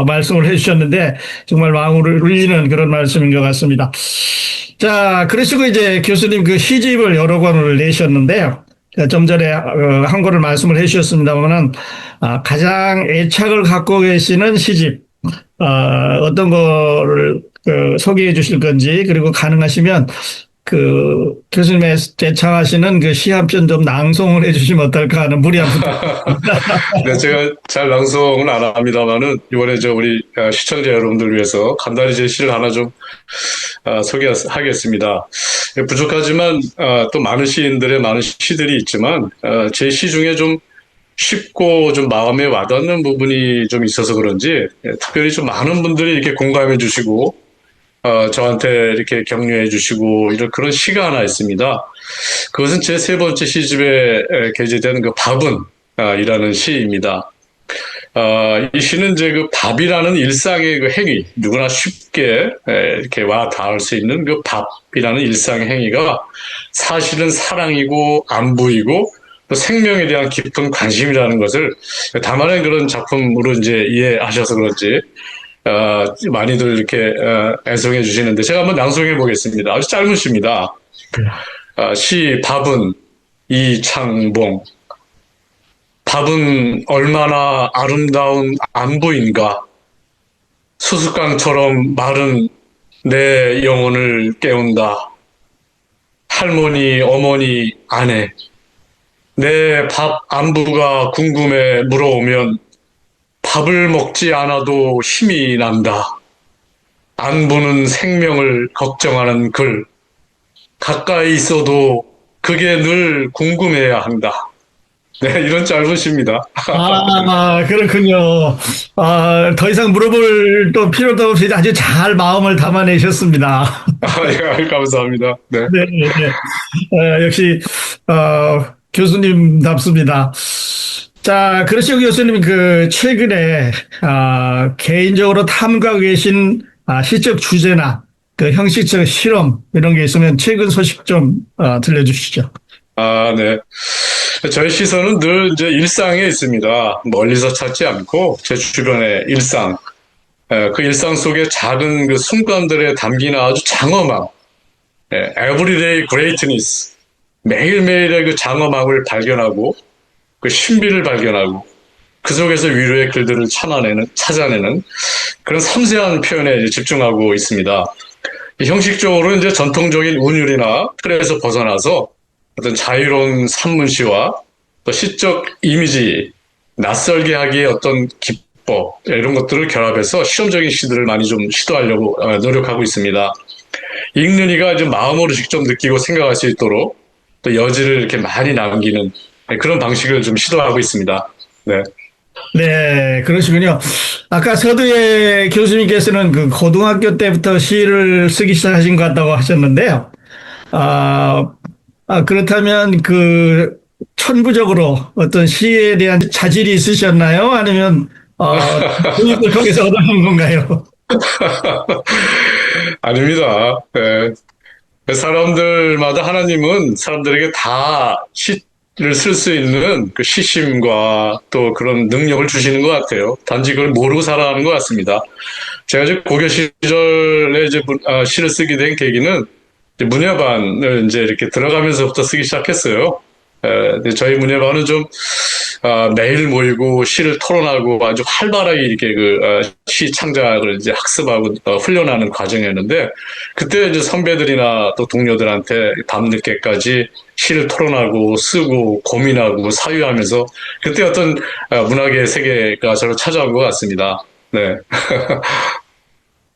말씀을 해주셨는데 정말 마음을 울리는 그런 말씀인 것 같습니다. 자, 그러시고 이제 교수님 그 시집을 여러 권을 내셨는데요. 좀 전에 한 권을 말씀을 해주셨습니다만은 가장 애착을 갖고 계시는 시집 어떤 거를 소개해 주실 건지 그리고 가능하시면 그 교수님의 제창하시는 그 시 한 편 좀 낭송을 해주시면 어떨까 하는 무리한 부탁. 네, 제가 잘 낭송은 안 합니다만은 이번에 우리 시청자 여러분들 위해서 간단히 제 시를 하나 좀 소개하겠습니다. 부족하지만 또 많은 시인들의 많은 시들이 있지만 제 시 중에 좀 쉽고 좀 마음에 와닿는 부분이 좀 있어서 그런지 특별히 좀 많은 분들이 이렇게 공감해 주시고 저한테 이렇게 격려해 주시고 이런 그런 시가 하나 있습니다. 그것은 제 세 번째 시집에 게재된 그 밥은 이라는 시입니다. 이 시는 이제 그 밥이라는 일상의 그 행위, 누구나 쉽게 이렇게 와 닿을 수 있는 그 밥이라는 일상의 행위가 사실은 사랑이고 안부이고 또 생명에 대한 깊은 관심이라는 것을 담아낸 그런 작품으로 이제 이해하셔서 그런지 많이들 이렇게 애송해 주시는데 제가 한번 낭송해 보겠습니다. 아주 짧은 시입니다. 시 밥은 이창봉. 밥은 얼마나 아름다운 안부인가. 수수깡처럼 마른 내 영혼을 깨운다. 할머니, 어머니, 아내. 내 밥 안부가 궁금해 물어오면 밥을 먹지 않아도 힘이 난다. 안부는 생명을 걱정하는 글. 가까이 있어도 그게 늘 궁금해야 한다. 네, 이런 짧은 시입니다. 그렇군요. 더 이상 물어볼 또 필요도 없이 아주 잘 마음을 담아내셨습니다. 예, 감사합니다. 네. 네, 네. 역시, 교수님답습니다. 자, 그러시고 교수님 최근에, 개인적으로 탐구하고 계신, 시적 주제나 그 형식적 실험, 이런 게 있으면 최근 소식 좀, 들려주시죠. 네. 저희 시선은 늘 이제 일상에 있습니다. 멀리서 찾지 않고 제 주변의 일상, 그 일상 속에 작은 그 순간들에 담긴 아주 장엄함, everyday greatness, 매일매일의 그 장엄함을 발견하고 그 신비를 발견하고 그 속에서 위로의 글들을 찾아내는 그런 섬세한 표현에 이제 집중하고 있습니다. 형식적으로 이제 전통적인 운율이나 틀에서 벗어나서 어떤 자유로운 산문시와 또 시적 이미지, 낯설게 하기에 어떤 기법, 이런 것들을 결합해서 실험적인 시들을 많이 좀 시도하려고 노력하고 있습니다. 읽는 이가 이제 마음으로 직접 느끼고 생각할 수 있도록 또 여지를 이렇게 많이 남기는 그런 방식을 좀 시도하고 있습니다. 네. 네, 그러시군요. 아까 서두에 교수님께서는 그 고등학교 때부터 시를 쓰기 시작하신 것 같다고 하셨는데요. 그렇다면 천부적으로 어떤 시에 대한 자질이 있으셨나요? 아니면, 교육을 통해서 얻어낸 건가요? 아닙니다. 네. 사람들마다 하나님은 사람들에게 다 시를 쓸 수 있는 그 시심과 또 그런 능력을 주시는 것 같아요. 단지 그걸 모르고 살아가는 것 같습니다. 제가 이제 고교 시절에 이제 시를 쓰게 된 계기는 문예반을 이제 이렇게 들어가면서부터 쓰기 시작했어요. 저희 문예반은 좀 매일 모이고 시를 토론하고 아주 활발하게 이렇게 시 창작을 이제 학습하고 훈련하는 과정이었는데 그때 이제 선배들이나 또 동료들한테 밤늦게까지 시를 토론하고 쓰고 고민하고 사유하면서 그때 어떤 문학의 세계가 저를 찾아온 것 같습니다. 네.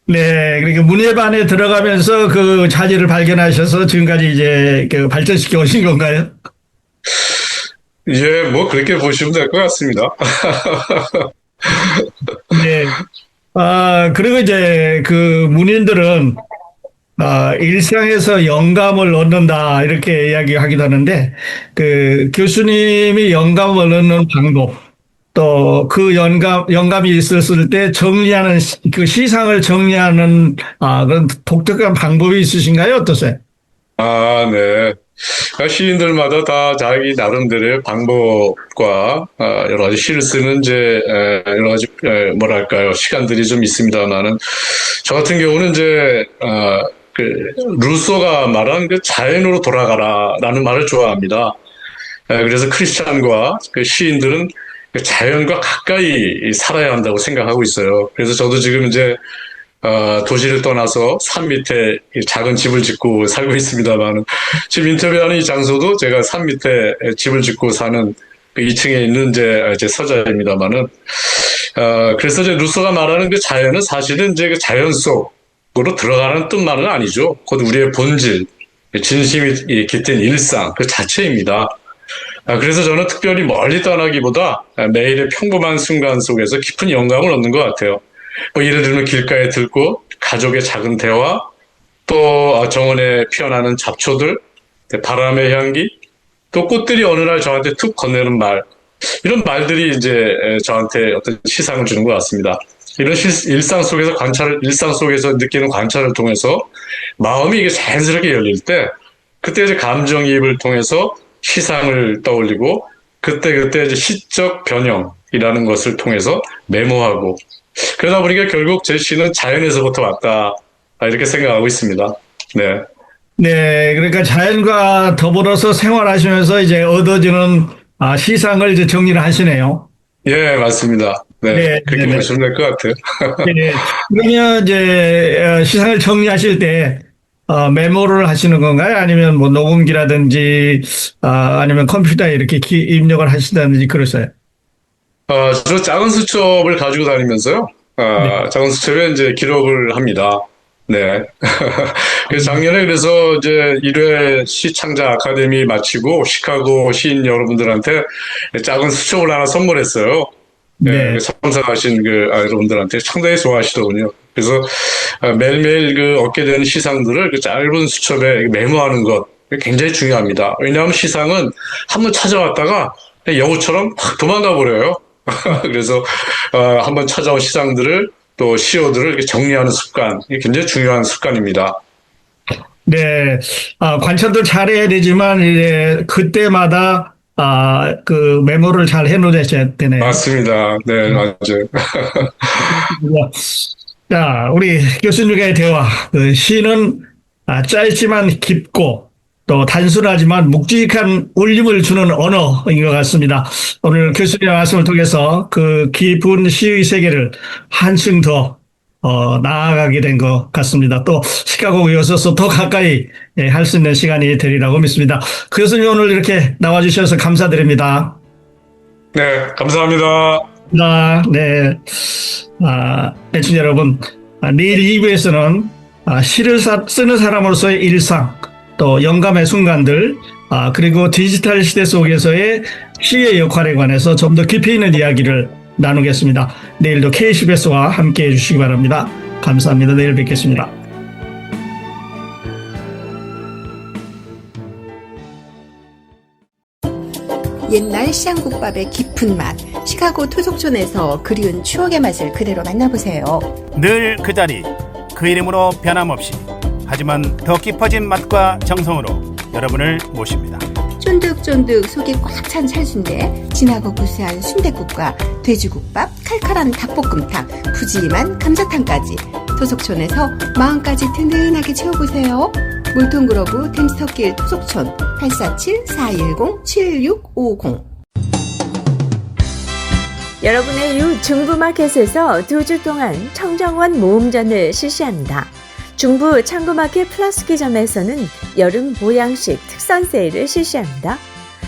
네, 그러니까 문예반에 들어가면서 그 자질을 발견하셔서 지금까지 이제 발전시켜 오신 건가요? 예, 뭐 그렇게 보시면 될 것 같습니다. 네. 그리고 이제 문인들은 일상에서 영감을 얻는다 이렇게 이야기하기도 하는데 교수님이 영감을 얻는 방법 또 그 영감이 있었을 때 정리하는 그 시상을 정리하는 그런 독특한 방법이 있으신가요? 어떠세요? 아, 네. 그러니까 시인들마다 다 자기 나름대로의 방법과 여러 가지 시를 쓰는 여러 가지 뭐랄까요 시간들이 좀 있습니다만은 저 같은 경우는 그 루소가 말한 그 자연으로 돌아가라라는 말을 좋아합니다. 그래서 크리스찬과 그 시인들은 그 자연과 가까이 살아야 한다고 생각하고 있어요. 그래서 저도 지금 도시를 떠나서 산 밑에 작은 집을 짓고 살고 있습니다만, 지금 인터뷰하는 이 장소도 제가 산 밑에 집을 짓고 사는 그 2층에 있는 제 서자입니다만은, 그래서 루소가 말하는 그 자연은 사실은 그 자연 속으로 들어가는 뜻만은 아니죠. 곧 우리의 본질, 진심이 깃든 일상 그 자체입니다. 그래서 저는 특별히 멀리 떠나기보다 매일의 평범한 순간 속에서 깊은 영감을 얻는 것 같아요. 뭐 예를 들면 길가에 들고 가족의 작은 대화, 또 정원에 피어나는 잡초들, 바람의 향기, 또 꽃들이 어느 날 저한테 툭 건네는 말, 이런 말들이 저한테 어떤 시상을 주는 것 같습니다. 이런 일상 속에서 느끼는 관찰을 통해서 마음이 이게 자연스럽게 열릴 때, 그때 감정이입을 통해서 시상을 떠올리고, 그때 시적 변형이라는 것을 통해서 메모하고, 그러다 보니까 결국 제 시는 자연에서부터 왔다, 이렇게 생각하고 있습니다. 네. 네, 그러니까 자연과 더불어서 생활하시면서 이제 얻어지는 시상을 이제 정리를 하시네요. 예, 맞습니다. 네, 네, 그렇게 네, 보시면 될 것 같아요. 네. 그러면 이제 시상을 정리하실 때 메모를 하시는 건가요? 아니면 뭐 녹음기라든지 아니면 컴퓨터에 이렇게 입력을 하시다든지 그러세요? 주로 작은 수첩을 가지고 다니면서요. 작은 수첩에 기록을 합니다. 네. 그래서 작년에 그래서 1회 시창작 아카데미 마치고 시카고 시인 여러분들한테 작은 수첩을 하나 선물했어요. 네. 참석하신 여러분들한테 상당히 좋아하시더군요. 그래서 매일매일 얻게 되는 시상들을 그 짧은 수첩에 메모하는 것 굉장히 중요합니다. 왜냐하면 시상은 한번 찾아왔다가 여우처럼 확 도망가 버려요. 그래서 한번 찾아온 시상들을 또 시호들을 이렇게 정리하는 습관, 이게 굉장히 중요한 습관입니다. 네, 관찰도 잘해야 되지만 이제 그때마다 그 메모를 잘 해놓으셔야 되네요. 맞습니다. 네, 맞아요. 자, 우리 교수님과의 대화. 그 시는 짧지만 깊고 또 단순하지만 묵직한 울림을 주는 언어인 것 같습니다. 오늘 교수님의 말씀을 통해서 그 깊은 시의 세계를 한층 더 나아가게 된 것 같습니다. 또 시카고에 이어서 더 가까이 할 수 있는 시간이 되리라고 믿습니다. 교수님 오늘 이렇게 나와주셔서 감사드립니다. 네, 감사합니다. 네. 애청자 여러분, 내일 2부에서는 시를 쓰는 사람으로서의 일상, 또 영감의 순간들, 그리고 디지털 시대 속에서의 시의 역할에 관해서 좀 더 깊이 있는 이야기를 나누겠습니다. 내일도 KCBS와 함께 해주시기 바랍니다. 감사합니다. 내일 뵙겠습니다. 옛날 시장국밥의 깊은 맛, 시카고 토속촌에서 그리운 추억의 맛을 그대로 만나보세요. 늘 그 자리, 그 이름으로 변함없이, 하지만 더 깊어진 맛과 정성으로 여러분을 모십니다. 쫀득쫀득 속이 꽉 찬 찰순대, 진하고 구수한 순댓국과 돼지국밥, 칼칼한 닭볶음탕, 푸짐한 감자탕까지 토속촌에서 마음까지 든든하게 채워보세요. 몰통그로브 댐스터길 토속촌 847-410-7650. 여러분의 유 중부마켓에서 2주 동안 청정원 모음전을 실시합니다. 중부 창구마켓 플러스기점에서는 여름 보양식 특선 세일을 실시합니다.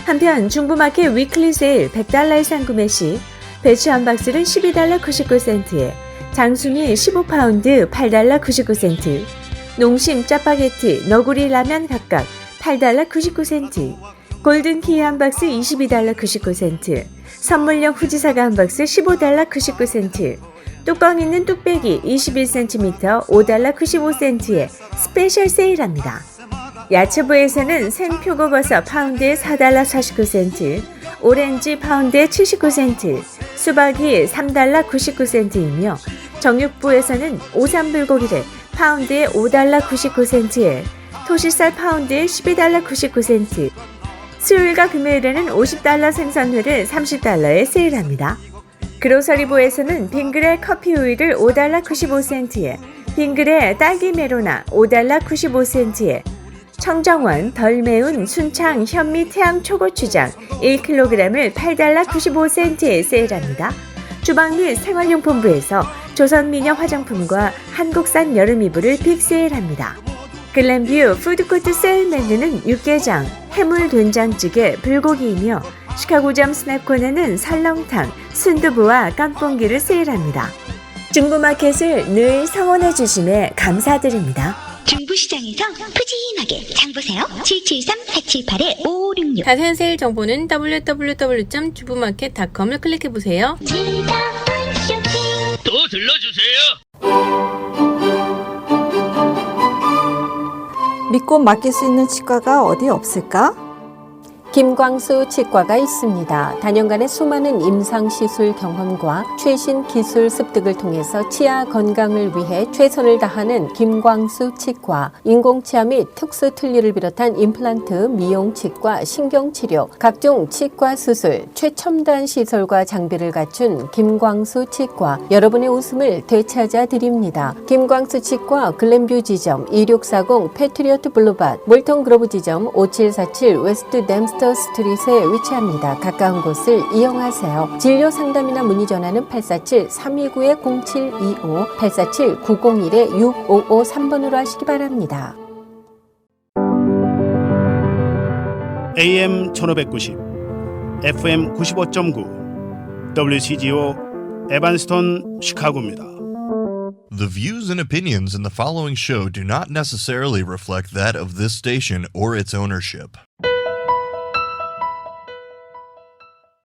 한편 중부마켓 위클리 세일 $100 이상 구매 시 배추 한 박스는 $12.99에 장순이 15파운드 $8.99, 농심 짜파게티, 너구리 라면 각각 $8.99, 골든키 한 박스 $22.99, 선물용 후지사과 한 박스 $15.99, 뚜껑 있는 뚝배기 21cm $5.95에 스페셜 세일합니다. 야채부에서는 생표고버섯 파운드에 $4.49, 오렌지 파운드에 79센트, 수박이 $3.99이며 정육부에서는 오삼불고기를 파운드에 $5.99에 토시살 파운드에 $12 99센트, 수요일과 금요일에는 $50 생선회를 $30에 세일합니다. 그로서리부에서는 빙그레 커피 우유를 $5 95센트에, 빙그레 딸기 메로나 $5 95센트에, 청정원 덜 매운 순창 현미 태양 초고추장 1kg을 $8 95센트에 세일합니다. 주방 및 생활용품부에서 조선미녀 화장품과 한국산 여름 이불을 빅세일합니다. 글램뷰 푸드코트 세일 메뉴는 육개장, 해물 된장찌개, 불고기이며 시카고점 스낵콘에는 설렁탕, 순두부와 깐풍기를 세일합니다. 중부마켓을 늘 성원해 주심에 감사드립니다. 중부시장에서 푸짐하게 장보세요. 773-878-5566. 자세한 세일 정보는 www.주부마켓.com을 클릭해보세요. 또 들러주세요. 믿고 맡길 수 있는 치과가 어디 없을까? 김광수 치과가 있습니다. 단연간의 수많은 임상시술 경험과 최신 기술 습득을 통해서 치아 건강을 위해 최선을 다하는 김광수 치과. 인공치아 및 특수 틀니를 비롯한 임플란트, 미용치과, 신경치료, 각종 치과 수술, 최첨단 시설과 장비를 갖춘 김광수 치과. 여러분의 웃음을 되찾아 드립니다. 김광수 치과 글램뷰 지점 2640 패트리어트 블루밭, 몰턴 그로브 지점 5747 웨스트 댐스터 스트릿에 위치합니다. 가까운 곳을 이용하세요. 진료 상담이나 문의 전화는 847-329-0725, 847-901-6553번으로 하시기 바랍니다. AM 1590, FM 95.9, WCGO 에반스톤 시카고입니다. The views and opinions in the following show do not necessarily reflect that of this station or its ownership.